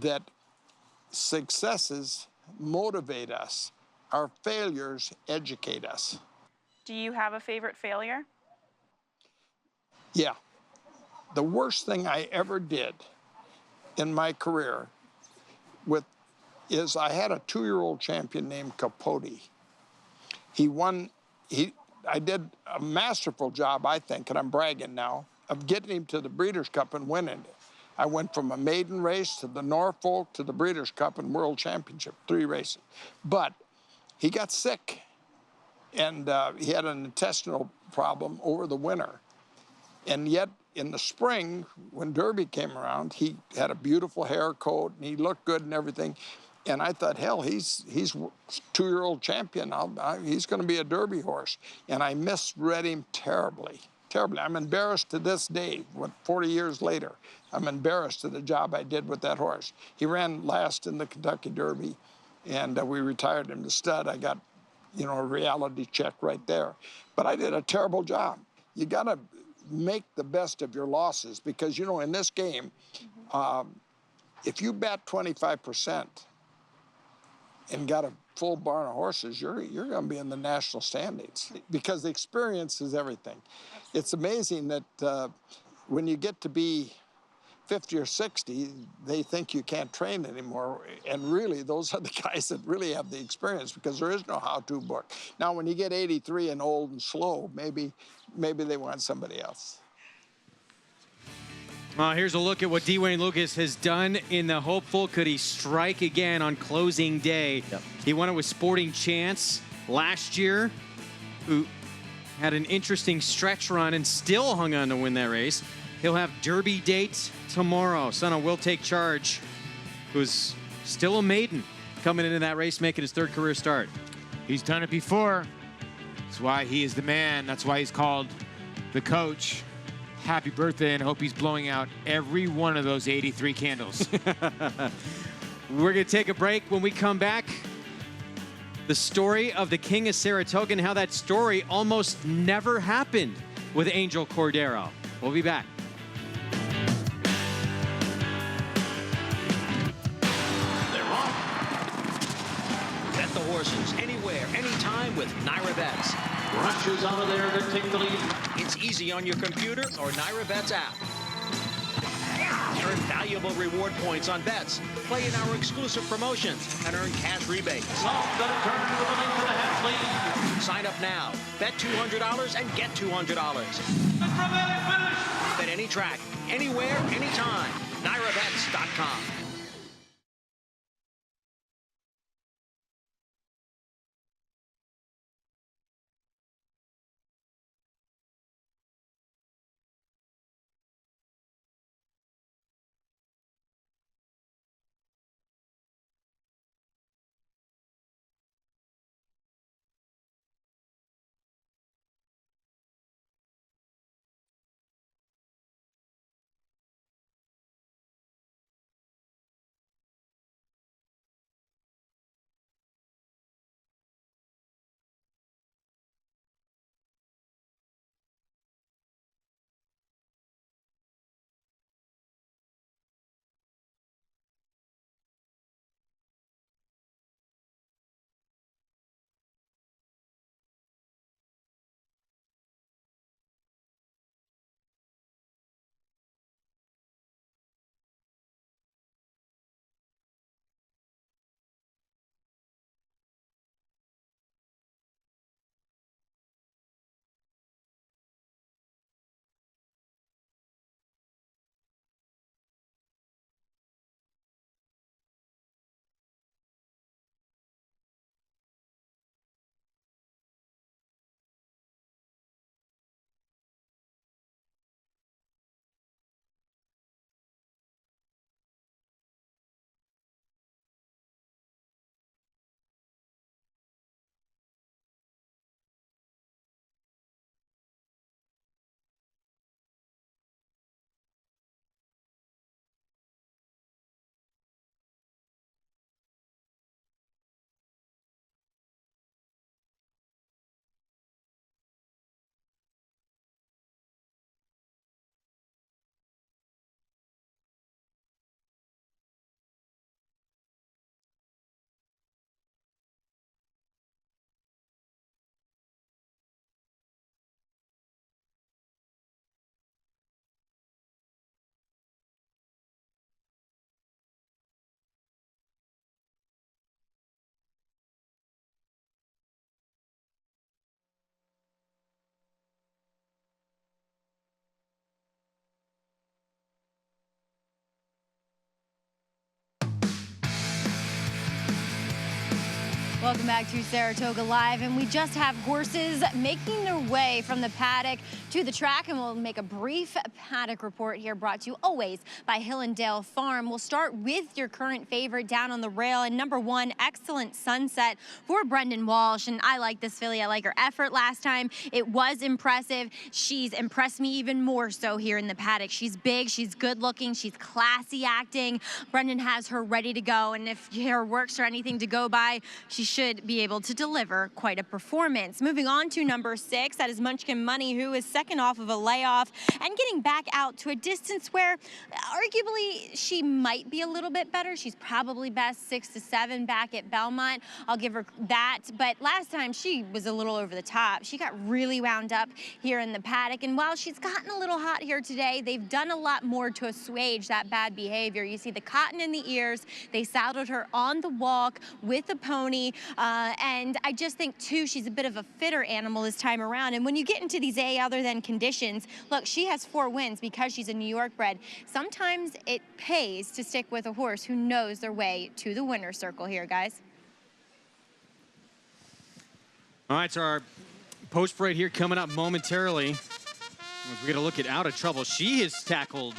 that successes motivate us, our failures educate us. Do you have a favorite failure? Yeah. The worst thing I ever did in my career is I had a 2-year-old champion named Capote. I did a masterful job, I think, and I'm bragging now, of getting him to the Breeders' Cup and winning it. I went from a maiden race to the Norfolk to the Breeders' Cup and World Championship, 3 races. But he got sick, and he had an intestinal problem over the winter. And yet, in the spring, when Derby came around, he had a beautiful hair coat, and he looked good and everything. And I thought, hell, he's 2-year-old champion. He's going to be a Derby horse. And I misread him terribly, terribly. I'm embarrassed to this day, 40 years later. I'm embarrassed of the job I did with that horse. He ran last in the Kentucky Derby, and we retired him to stud. I got, you know, a reality check right there. But I did a terrible job. You got to make the best of your losses because, you know, in this game, if you bet 25% and got a full barn of horses, you're going to be in the national standings because the experience is everything. It's amazing that when you get to be 50 or 60, they think you can't train anymore. And really, those are the guys that really have the experience because there is no how-to book. Now, when you get 83 and old and slow, maybe they want somebody else. Here's a look at what Dwayne Lucas has done in the hopeful. Could he strike again on closing day? Yep. He won it with Sporting Chance last year, who had an interesting stretch run and still hung on to win that race. He'll have Derby date tomorrow. Son of Will Take Charge, who's still a maiden, coming into that race, making his 3rd career start. He's done it before. That's why he is the man. That's why he's called the coach. Happy birthday, and hope he's blowing out every one of those 83 candles. We're going to take a break. When we come back, the story of the King of Saratoga and how that story almost never happened with Angel Cordero. We'll be back. Bet the horses anywhere, anytime with Naira Bets. Rushes out of there to take the lead. It's easy on your computer or Naira Bets app. Earn valuable reward points on bets. Play in our exclusive promotions and earn cash rebates. Sign up now. Bet $200 and get $200. Bet any track, anywhere, anytime. NairaBets.com. Welcome back to Saratoga Live, and we just have horses making their way from the paddock to the track, and we'll make a brief paddock report here, brought to you always by Hillendale Farm. We'll start with your current favorite down on the rail, and number 1, Excellent Sunset for Brendan Walsh. And I like this filly. I like her effort last time. It was impressive. She's impressed me even more so here in the paddock. She's big, she's good looking, she's classy acting. Brendan has her ready to go, and if her works are anything to go by, she should be able to deliver quite a performance. Moving on to number 6, that is Munchkin Money, who is second off of a layoff and getting back out to a distance where arguably she might be a little bit better. She's probably best 6 to 7 back at Belmont. I'll give her that. But last time she was a little over the top. She got really wound up here in the paddock. And while she's gotten a little hot here today, they've done a lot more to assuage that bad behavior. You see the cotton in the ears. They saddled her on the walk with a pony. And I just think, too, she's a bit of a fitter animal this time around. And when you get into these other than conditions, look, she has 4 wins because she's a New York bred. Sometimes it pays to stick with a horse who knows their way to the winner's circle here, guys. All right, so our post parade here coming up momentarily. We're going to look at Out of Trouble. She has tackled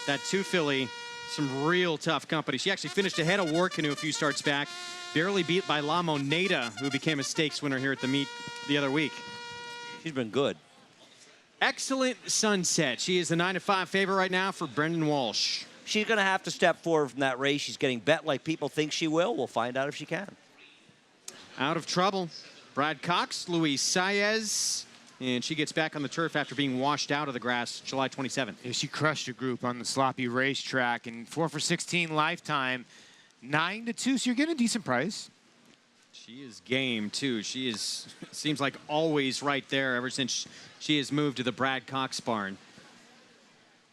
that 2 filly, some real tough company. She actually finished ahead of War Canoe a few starts back. Barely beat by La Moneda, who became a stakes winner here at the meet the other week. She's been good. Excellent Sunset. She is the 9-5 favorite right now for Brendan Walsh. She's going to have to step forward from that race. She's getting bet like people think she will. We'll find out if she can. Out of Trouble. Brad Cox, Luis Saez, and she gets back on the turf after being washed out of the grass July 27th. Yeah, she crushed a group on the sloppy racetrack, and 4 for 16 lifetime. 9 to 2, so you're getting a decent price. She is game, too. She is, seems like always right there ever since she has moved to the Brad Cox barn.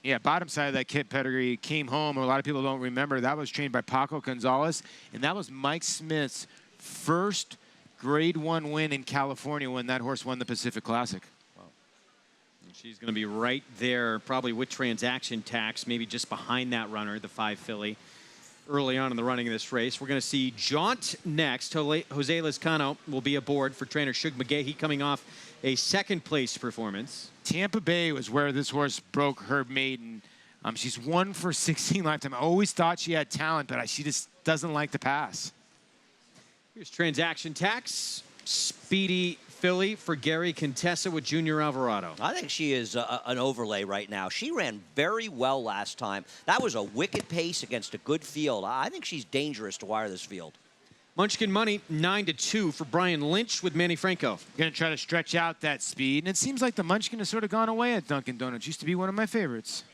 Yeah, bottom side of that kit pedigree came home. A lot of people don't remember. That was trained by Paco Gonzalez, and that was Mike Smith's first Grade 1 win in California when that horse won the Pacific Classic. Wow. And she's going to be right there, probably with transaction tax, maybe just behind that runner, the 5 filly. Early on in the running of this race. We're going to see Jaunt next. Jose Lizcano will be aboard for trainer Shug McGahee, coming off a 2nd place performance. Tampa Bay was where this horse broke her maiden. She's 1 for 16 lifetime. I always thought she had talent, but she just doesn't like to pass. Here's transaction tax. Speedy filly for Gary Contessa with Junior Alvarado. I think she is an overlay right now. She ran very well last time. That was a wicked pace against a good field. I think she's dangerous to wire this field. Munchkin Money, 9 to 2 for Brian Lynch with Manny Franco. Going to try to stretch out that speed, and it seems like the Munchkin has sort of gone away at Dunkin' Donuts. Used to be one of my favorites.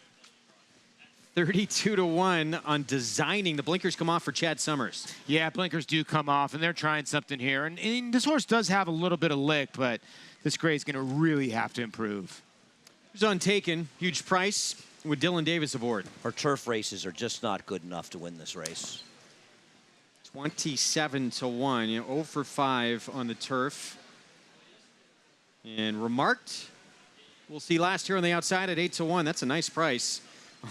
32 to 1 on Designing. The blinkers come off for Chad Summers. Yeah, blinkers do come off, and they're trying something here. And this horse does have a little bit of lick, but this grade's going to really have to improve. Here's Untaken, huge price with Dylan Davis aboard. Her turf races are just not good enough to win this race. 27 to 1, 0 for 5 on the turf. And Remarked, we'll see last year on the outside at 8 to 1. That's a nice price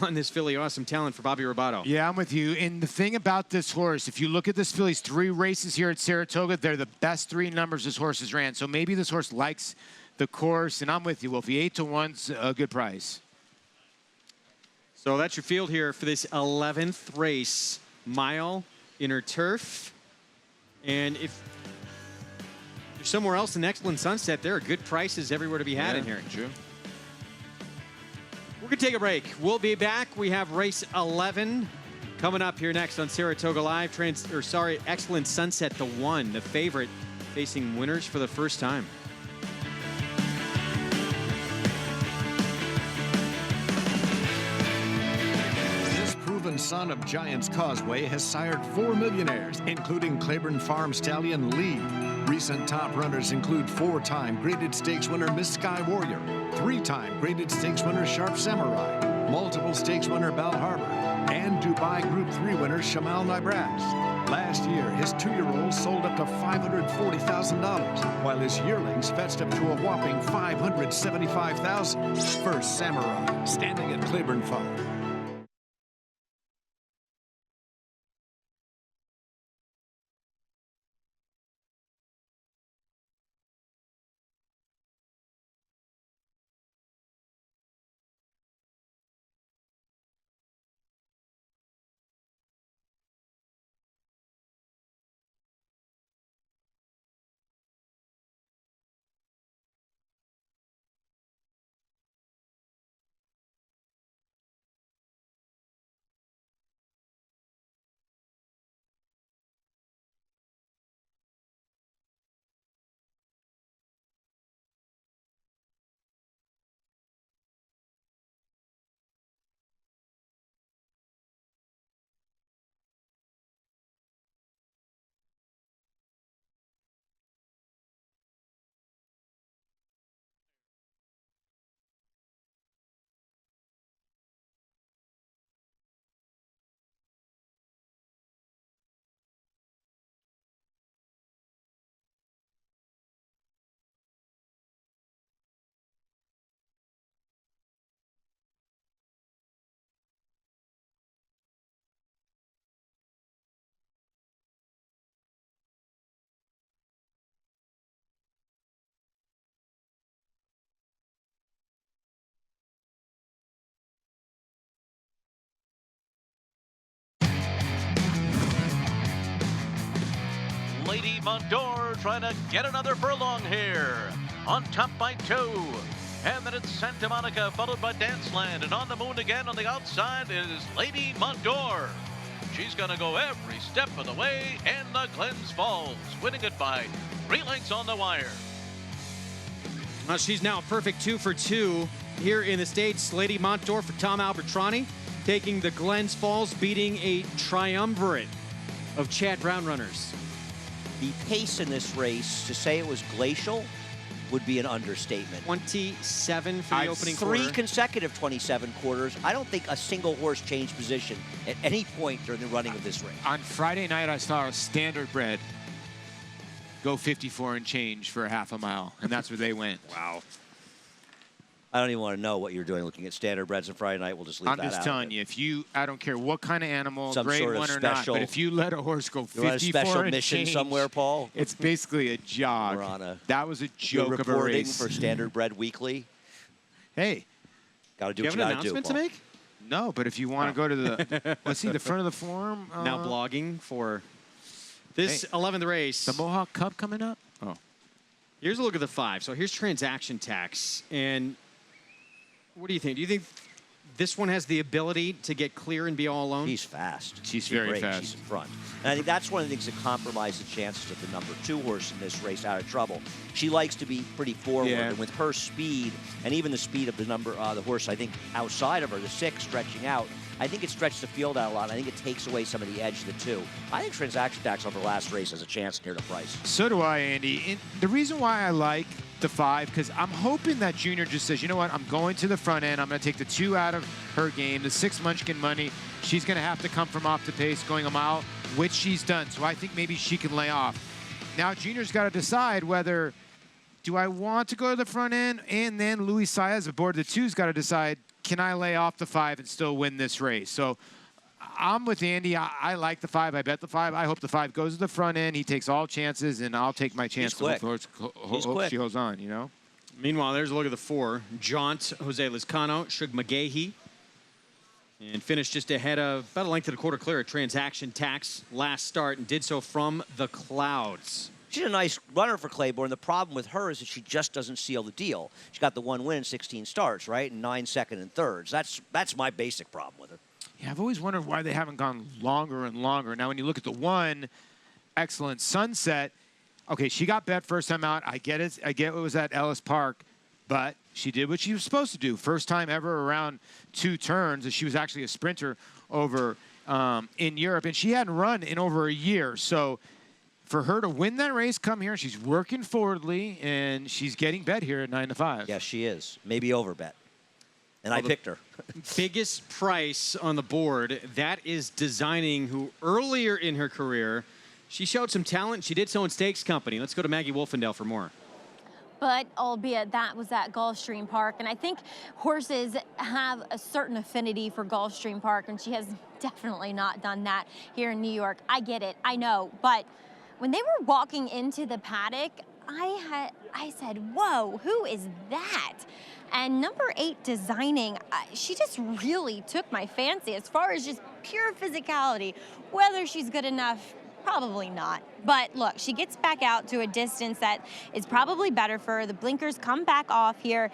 on this filly. Awesome talent for Bobby Robato. Yeah, I'm with you. And the thing about this horse, if you look at this filly's 3 races here at Saratoga, they're the best 3 numbers this horse has ran. So maybe this horse likes the course, and I'm with you, Wolfie. 8 to 1's a good price. So that's your field here for this 11th race. Mile, Inner Turf. And if you're somewhere else in Excellent Sunset, there are good prices everywhere to be had in here. True. We're going to take a break. We'll be back. We have race 11 coming up here next on Saratoga Live. Excellent Sunset, the 1, the favorite, facing winners for the first time. This proven son of Giants Causeway has sired 4 millionaires, including Claiborne Farm stallion Lee. Recent top runners include 4-time graded stakes winner Miss Sky Warrior, 3-time graded stakes winner Sharp Samurai, multiple stakes winner Bal Harbor, and Dubai Group 3 winner Shamal Nibras. Last year, his 2-year-olds sold up to $540,000, while his yearlings fetched up to a whopping $575,000. First Samurai, standing at Claiborne Farm. Lady Mondor trying to get another furlong here. On top by 2. And then it's Santa Monica, followed by Danceland. And on the moon again on the outside is Lady Mondor. She's going to go every step of the way in the Glens Falls, winning it by 3 lengths on the wire. Well, she's now a perfect 2 for 2 here in the States. Lady Mondor for Tom Albertrani, taking the Glens Falls, beating a triumvirate of Chad Brown runners. The pace in this race, to say it was glacial, would be an understatement. 27 for the opening quarter. 3 consecutive 27 quarters. I don't think a single horse changed position at any point during the running of this race. On Friday night, I saw a standardbred go 54 and change for a half a mile, and that's where they went. Wow. I don't even want to know what you're doing looking at standardbreds on Friday night. We'll just leave that out. I'm just telling you, if you, I don't care what kind of animal, Some grade sort of 1 or special, not, but if you let a horse go 54 a special and mission change, somewhere, Paul? It's basically a jog. We're on a, that was a joke of a reporting race. for Standardbred Weekly. Hey. Got to do you what have you an got to do, announcement Paul. to make? No, but if you want to go to the, let's see, the front of the forum. Now blogging for this 11th race. The Mohawk Cup coming up? Oh. Here's a look at the 5. So here's transaction tax. And what do you think? Do you think this one has the ability to get clear and be all alone? She's fast. She's very great. fast. She's in front. And I think that's one of the things that compromise the chances of the number 2 horse in this race out of trouble. She likes to be pretty forward, and with her speed, and even the speed of the horse, I think, outside of her, the 6 stretching out, I think it stretches the field out a lot. I think it takes away some of the edge of the 2. I think transaction tax over the last race has a chance near the price. So do I, Andy. And the reason why I like the 5, because I'm hoping that Junior just says, you know what, I'm going to the front end. I'm going to take the 2 out of her game. The 6 Munchkin Money, she's going to have to come from off the pace going a mile, which she's done. So I think maybe she can lay off. Now Junior's got to decide whether, do I want to go to the front end? And then Luis Saez aboard the 2's got to decide, can I lay off the 5 and still win this race? So I'm with Andy. I like the 5. I bet the 5. I hope the 5 goes to the front end. He takes all chances, and I'll take my chance. He's quick. Hope she holds on, you know? Meanwhile, there's a look at the 4. Jaunt, Jose Lizcano, Shug McGahee. And finished just ahead of about a length and a quarter clear at transaction tax last start, and did so from the clouds. She's a nice runner for Claiborne. The problem with her is that she just doesn't seal the deal. She got the 1 win in 16 starts, right? And 9 second and thirds. That's my basic problem with her. Yeah, I've always wondered why they haven't gone longer and longer. Now, when you look at the 1, Excellent Sunset, okay, she got bet first time out. I get it. I get what was at Ellis Park, but she did what she was supposed to do. First time ever around 2 turns. She was actually a sprinter over in Europe, and she hadn't run in over a year. So for her to win that race, come here, she's working forwardly, and she's getting bet here at 9-5. Yes, she is. Maybe over bet. And I picked her. Biggest price on the board, that is Designing, who earlier in her career, she showed some talent. She did so in Stakes Company. Let's go to Maggie Wolfendale for more. But albeit that was at Gulfstream Park, and I think horses have a certain affinity for Gulfstream Park, and she has definitely not done that here in New York. I get it, I know, but when they were walking into the paddock, I said, whoa, who is that? And number 8, Designing, she just really took my fancy as far as just pure physicality. Whether she's good enough, probably not. But look, she gets back out to a distance that is probably better for her. The blinkers come back off here.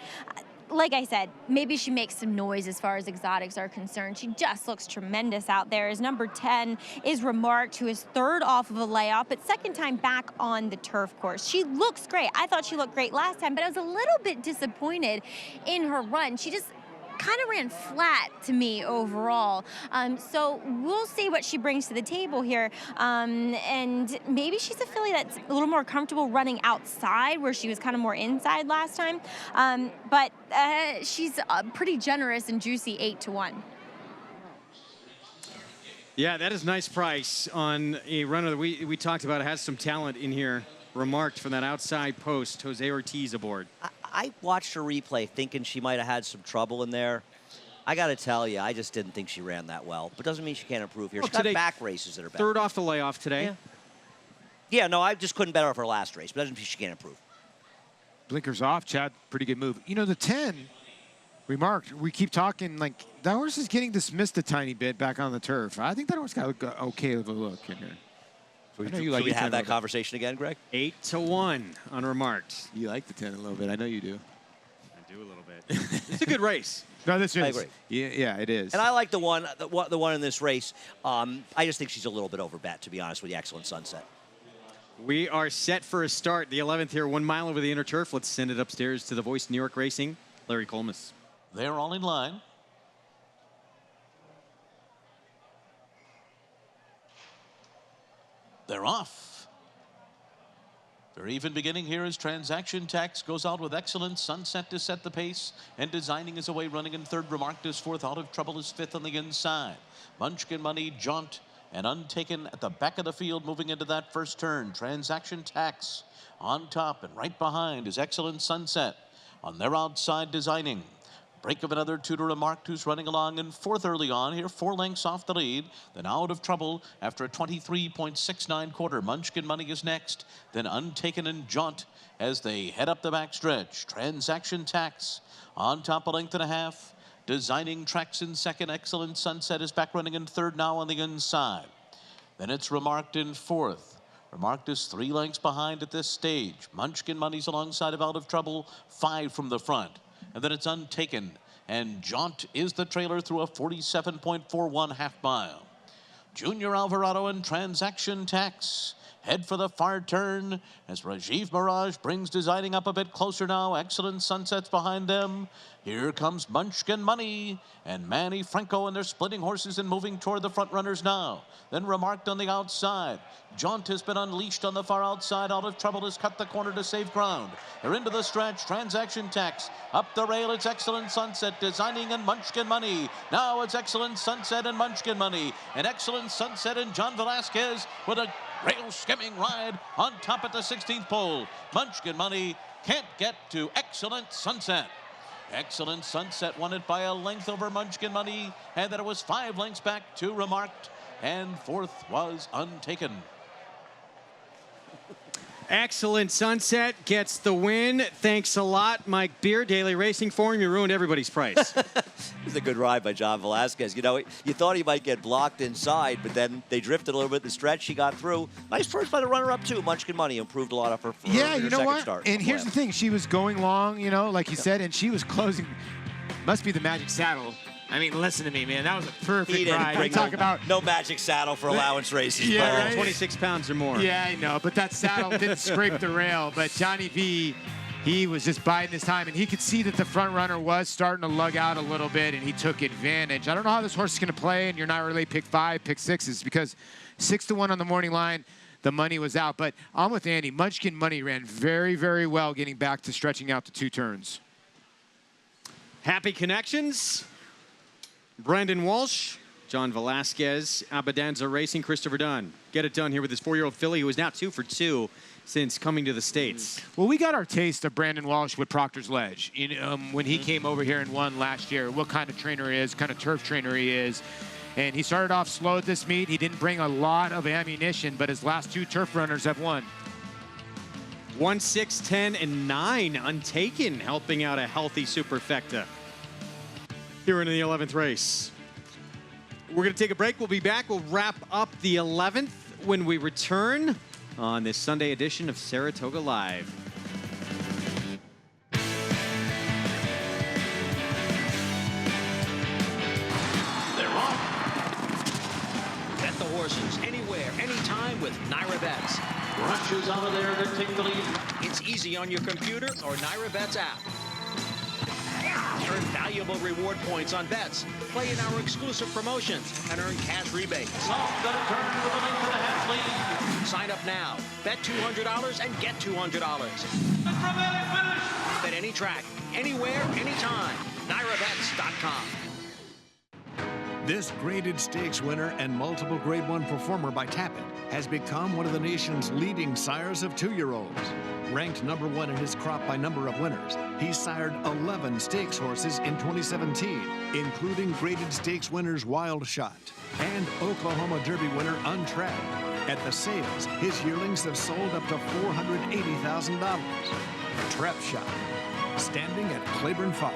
Like I said, maybe she makes some noise as far as exotics are concerned. She just looks tremendous out there. As number 10 is Remarked, who is 3rd off of a layoff, but 2nd time back on the turf course. She looks great. I thought she looked great last time, but I was a little bit disappointed in her run. She just kind of ran flat to me overall. So we'll see what she brings to the table here. And maybe she's a filly that's a little more comfortable running outside where she was kind of more inside last time. But she's pretty generous and juicy 8-1. Yeah, that is a nice price on a runner that we talked about. It has some talent in here. Remarked from that outside post, Jose Ortiz aboard. I watched her replay thinking she might have had some trouble in there. I got to tell you, I just didn't think she ran that well. But doesn't mean she can't improve here. She's got back races that are better. 3rd off the layoff today. Yeah, no, I just couldn't bet her off her last race. But doesn't mean she can't improve. Blinkers off, Chad. Pretty good move. You know, the 10, Remarked, we keep talking like that horse is getting dismissed a tiny bit back on the turf. I think that horse got okay of a look in here. Should I know we, you like should we your 10 have a that little bit. conversation again, Greg? 8-1 unremarked. You like the 10 a little bit. I know you do. I do a little bit. It's a good race. No, this is. I agree. Yeah, it is. And I like the one in this race. I just think she's a little bit overbet, to be honest with you. Excellent Sunset. We are set for a start. The 11th here, 1 mile over the inner turf. Let's send it upstairs to the voice New York Racing, Larry Colmus. They're all in line. They're off. Very even beginning here as Transaction Tax goes out with Excellent Sunset to set the pace, and Designing is away running in third. Remarked is fourth. Out of Trouble is fifth on the inside. Munchkin Money, Jaunt, and Untaken at the back of the field moving into that first turn. Transaction Tax on top, and right behind is Excellent Sunset. On their outside, Designing. Break of another two to Remarked, who's running along in fourth early on here, 4 lengths off the lead. Then Out of Trouble after a 23.69 quarter. Munchkin Money is next. Then Untaken and Jaunt as they head up the backstretch. Transaction Tax on top, a length and a half. Designing tracks in second. Excellent Sunset is back running in third now on the inside. Then it's Remarked in fourth. Remarked is 3 lengths behind at this stage. Munchkin Money's alongside of Out of Trouble, 5 from the front. And then it's Untaken, and Jaunt is the trailer through a 47.41 half mile. Junior Alvarado and Transaction Tax head for the far turn as Rajiv Mirage brings Designing up a bit closer now. Excellent Sunsets behind them. Here comes Munchkin Money and Manny Franco, and they're splitting horses and moving toward the front runners now. Then Remarked on the outside. Jaunt has been unleashed on the far outside. Out of Trouble has cut the corner to save ground. They're into the stretch. Transaction Tax up the rail. It's Excellent Sunset, Designing, and Munchkin Money. Now it's Excellent Sunset and Munchkin Money. And Excellent Sunset and John Velasquez with a rail skimming ride on top at the 16th pole. Munchkin Money can't get to Excellent Sunset. Excellent Sunset won it by a length over Munchkin Money, and then it was 5 lengths back to Remarked, and fourth was Untaken. Excellent Sunset gets the win. Thanks a lot, Mike Beer, Daily Racing Forum. You ruined everybody's price. It was a good ride by John Velasquez. You know, you thought he might get blocked inside, but then they drifted a little bit in the stretch. He got through. Nice first by the runner-up, too. Munchkin Money improved a lot of her Yeah, you know second what? start. And here's the thing. She was going long, you know, like you said, and she was closing. Must be the Magic Saddle. I mean, listen to me, man. That was a perfect ride. I talk about no Magic Saddle for allowance races. Yeah, right? 26 pounds or more. Yeah, I know, but that saddle didn't scrape the rail. But Johnny V, he was just biding his time, and he could see that the front runner was starting to lug out a little bit, and he took advantage. I don't know how this horse is going to play, and you're not really pick 5, pick 6s, because 6-1 on the morning line, the money was out. But I'm with Andy. Munchkin Money ran very, very well getting back to stretching out the 2 turns. Happy connections. Brandon Walsh, John Velasquez, Abadanza Racing, Christopher Dunn. Get it done here with his 4-year-old filly, who is now 2 for 2 since coming to the States. Well, we got our taste of Brandon Walsh with Proctor's Ledge. You know, when he came over here and won last year, what kind of trainer he is, kind of turf trainer he is. And he started off slow at this meet. He didn't bring a lot of ammunition, but his last 2 turf runners have won. 1, 6, 10, and 9 Untaken, helping out a healthy Superfecta here in the 11th race. We're going to take a break. We'll be back. We'll wrap up the 11th when we return on this Sunday edition of Saratoga Live. They're off. Bet the horses anywhere, anytime with Naira Bets. Rushes out of there to take the lead. It's easy on your computer or Naira Bets app. Earn valuable reward points on bets. Play in our exclusive promotions and earn cash rebates. Sign up now. Bet $200 and get $200. Bet any track, anywhere, anytime. NairaBets.com. This graded stakes winner and multiple Grade 1 performer by Tapit has become one of the nation's leading sires of 2-year-olds. Ranked #1 in his crop by number of winners, he sired 11 stakes horses in 2017, including graded stakes winners Wild Shot and Oklahoma Derby winner Untrapped. At the sales, his yearlings have sold up to $480,000. Trap Shot, standing at Claiborne Farm.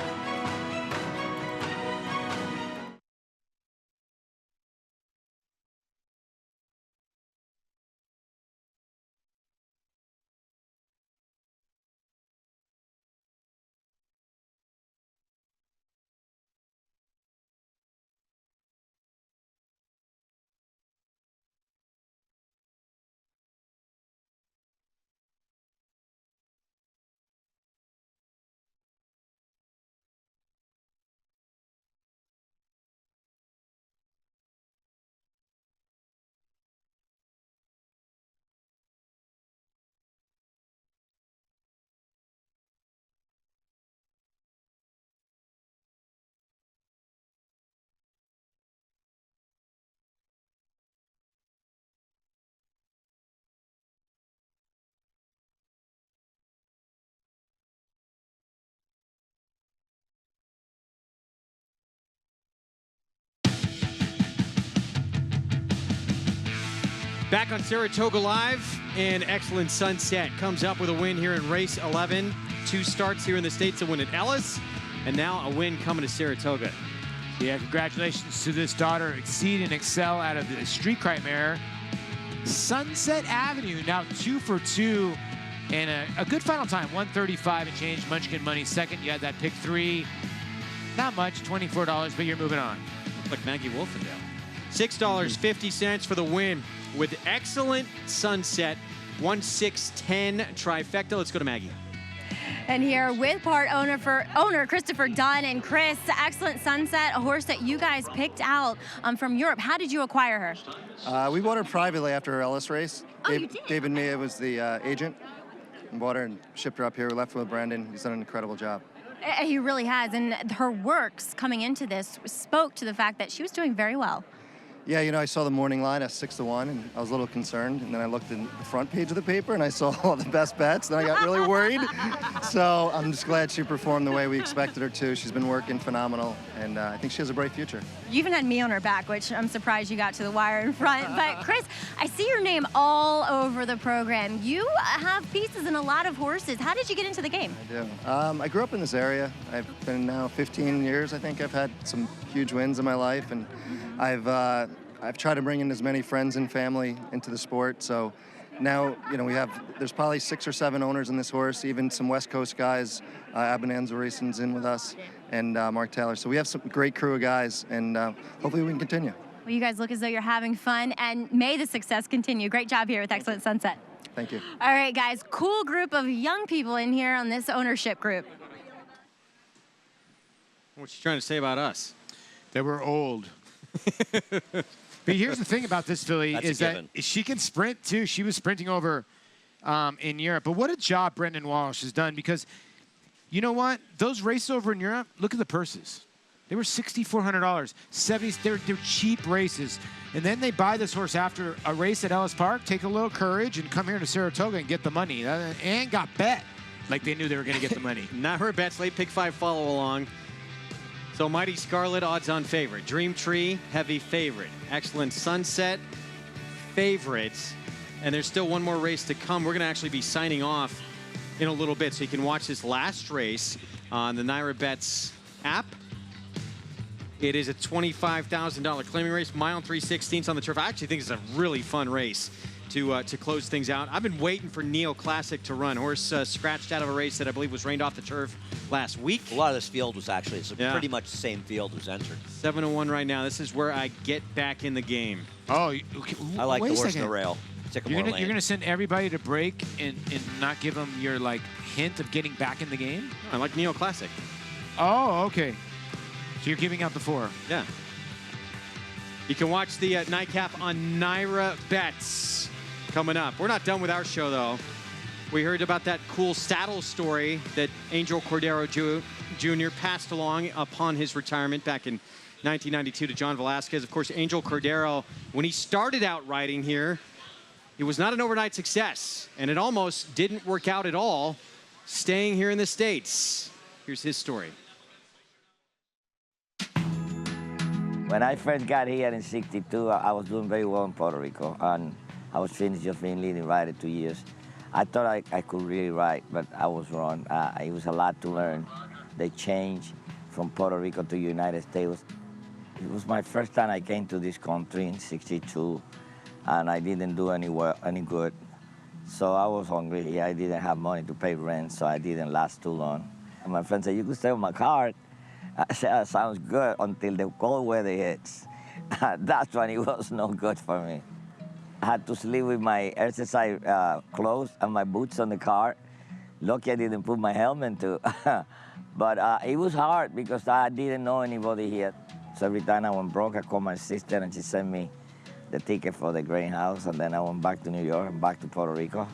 Back on Saratoga Live, and Excellent Sunset comes up with a win here in race 11. 2 starts here in the States, a win at Ellis, and now a win coming to Saratoga. Yeah, congratulations to this daughter. Exceed and excel out of the street crime mare. Sunset Avenue, now 2 for 2, and a good final time, 135 and change. Munchkin Money second. You had that pick 3. Not much, $24, but you're moving on. Like Maggie Wolfendale. $6.50 for the win with Excellent Sunset. 1-6-10 trifecta. Let's go to Maggie. And here with part owner Christopher Dunn. And Chris, Excellent Sunset, a horse that you guys picked out from Europe. How did you acquire her? We bought her privately after her Ellis race. Oh, you did? David Mia was the agent. And bought her and shipped her up here. We left with Brandon. He's done an incredible job. He really has. And her works coming into this spoke to the fact that she was doing very well. Yeah, you know, I saw the morning line at 6-1, and I was a little concerned. And then I looked in the front page of the paper, and I saw all the best bets. Then I got really worried. So I'm just glad she performed the way we expected her to. She's been working phenomenal, and I think she has a bright future. You even had me on her back, which I'm surprised you got to the wire in front. But Chris, I see your name all over the program. You have pieces in a lot of horses. How did you get into the game? I do. I grew up in this area. I've been now 15 years. I think I've had some huge wins in my life, and I've tried to bring in as many friends and family into the sport. So now, you know, there's probably 6 or 7 owners in this horse, even some West Coast guys. Abonanza Racing's in with us, and Mark Taylor. So we have some great crew of guys, and hopefully we can continue. Well, you guys look as though you're having fun, and may the success continue. Great job here with Excellent Sunset. Thank you. All right, guys, cool group of young people in here on this ownership group. What you trying to say about us? That we're old. But here's the thing about this filly is that she can sprint too. She was sprinting over in Europe. But what a job Brendan Walsh has done, because you know what? Those races over in Europe, look at the purses. They were $6,400, $70s. They're cheap races. And then they buy this horse after a race at Ellis Park, take a little courage, and come here to Saratoga and get the money. And got bet like they knew they were going to get the money. Not her bets, late pick 5 follow along. So Mighty Scarlet, odds-on favorite. Dream Tree, heavy favorite. Excellent Sunset, favorites. And there's still one more race to come. We're going to actually be signing off in a little bit, so you can watch this last race on the Naira Bets app. It is a $25,000 claiming race, mile and 3/16 on the turf. I actually think it's a really fun race to close things out. I've been waiting for Neo Classic to run. Horse scratched out of a race that I believe was rained off the turf last week. A lot of this field was actually pretty much the same field as entered. 7-1 right now. This is where I get back in the game. Oh, I like the horse in the rail. You're gonna send everybody to break and not give them your hint of getting back in the game? I like Neo Classic. Oh, okay. So you're giving out the 4. Yeah. You can watch the nightcap on Naira Bets coming up. We're not done with our show, though. We heard about that cool saddle story that Angel Cordero Jr. passed along upon his retirement back in 1992 to John Velasquez. Of course, Angel Cordero, when he started out riding here, it was not an overnight success, and it almost didn't work out at all staying here in the States. Here's his story. When I first got here in '62, I was doing very well in Puerto Rico, and I was finished just being leading rider 2 years. I thought I could really ride, but I was wrong. It was a lot to learn. The change from Puerto Rico to United States. It was my first time I came to this country in '62, and I didn't do any good. So I was hungry. I didn't have money to pay rent, so I didn't last too long. And my friend said, "You could stay on my car." I said, "That sounds good," until the cold weather hits. That's when it was no good for me. I had to sleep with my exercise clothes and my boots on the car. Lucky I didn't put my helmet too. But it was hard because I didn't know anybody here. So every time I went broke, I called my sister and she sent me the ticket for the Greyhounds, and then I went back to New York and back to Puerto Rico.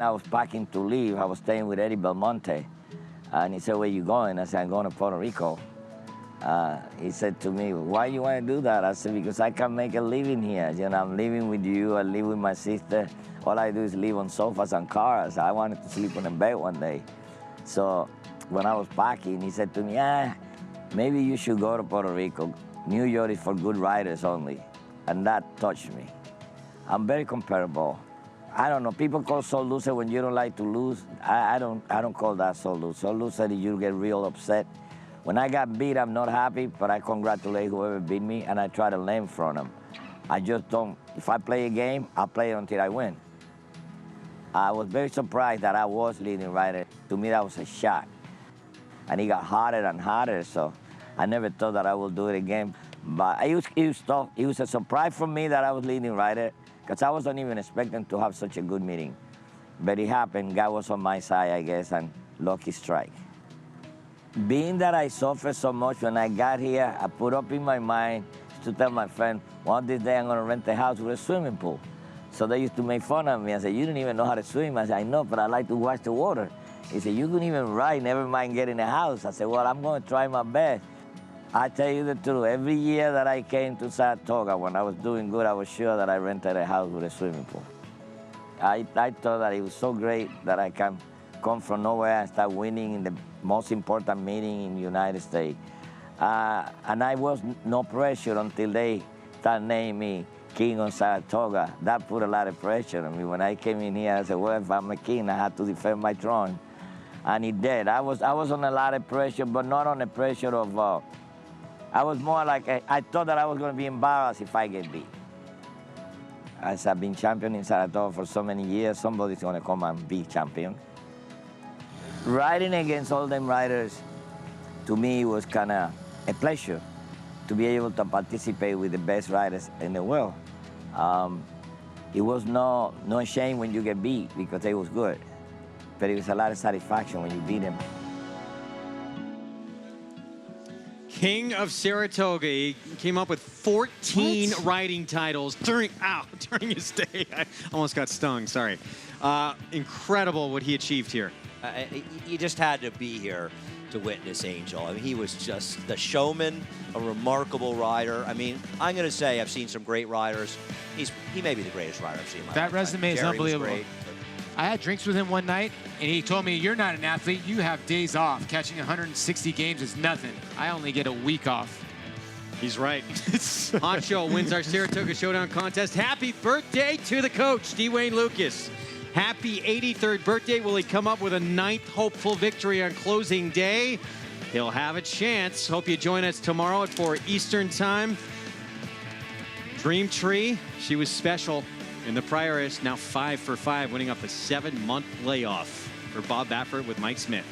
I was packing to leave. I was staying with Eddie Belmonte. And he said, "Where you going?" I said, "I'm going to Puerto Rico." He said to me, "Why you want to do that?" I said, "Because I can make a living here. You know, I'm living with you. I live with my sister. All I do is live on sofas and cars. I wanted to sleep on a bed one day." So when I was packing, he said to me, "Maybe you should go to Puerto Rico. New York is for good riders only." And that touched me. I'm very comparable. I don't know. People call sore loser when you don't like to lose. I don't call that sore loser. Sore loser is you get real upset. When I got beat, I'm not happy, but I congratulate whoever beat me, and I try to learn from them. I just don't. If I play a game, I'll play it until I win. I was very surprised that I was leading rider. To me, that was a shock. And it got harder and harder, so I never thought that I would do it again. But it was tough. It was a surprise for me that I was leading rider, because I wasn't even expecting to have such a good meeting. But it happened. God was on my side, I guess, and lucky strike. Being that I suffered so much when I got here, I put up in my mind to tell my friend, one this day I'm going to rent a house with a swimming pool. So they used to make fun of me. I said, you didn't even know how to swim. I said, I know, but I like to watch the water. He said, you couldn't even ride, never mind getting a house. I said, well, I'm going to try my best. I tell you the truth, every year that I came to Saratoga, when I was doing good, I was sure that I rented a house with a swimming pool. I thought that it was so great that I can come from nowhere and start winning in the most important meeting in the United States. And I was no pressure until they started naming me king of Saratoga. That put a lot of pressure on me. When I came in here, I said, well, if I'm a king, I have to defend my throne. And it did. I was on a lot of pressure, but not on the pressure of, I was more like, I thought that I was going to be embarrassed if I get beat. As I've been champion in Saratoga for so many years, somebody's going to come and be champion. Riding against all them riders, to me, was kind of a pleasure to be able to participate with the best riders in the world. It was no shame when you get beat because they was good, but it was a lot of satisfaction when you beat them. King of Saratoga. He came up with 14 riding titles during his day. I almost got stung, sorry. Incredible what he achieved here. You just had to be here to witness Angel. I mean, he was just the showman, a remarkable rider. I mean, I'm going to say I've seen some great riders. He may be the greatest rider I've seen in my life. That resume is Jerry unbelievable. was great, I had drinks with him one night, and he told me, you're not an athlete, you have days off. Catching 160 games is nothing. I only get a week off. He's right. Honcho wins our Saratoga Showdown contest. Happy birthday to the coach, Dwayne Lucas. Happy 83rd birthday. Will he come up with a 9th hopeful victory on closing day? He'll have a chance. Hope you join us tomorrow at 4 Eastern time. Dream Tree, she was special in the Prioress, now 5 for 5, winning off a 7-month layoff for Bob Baffert with Mike Smith.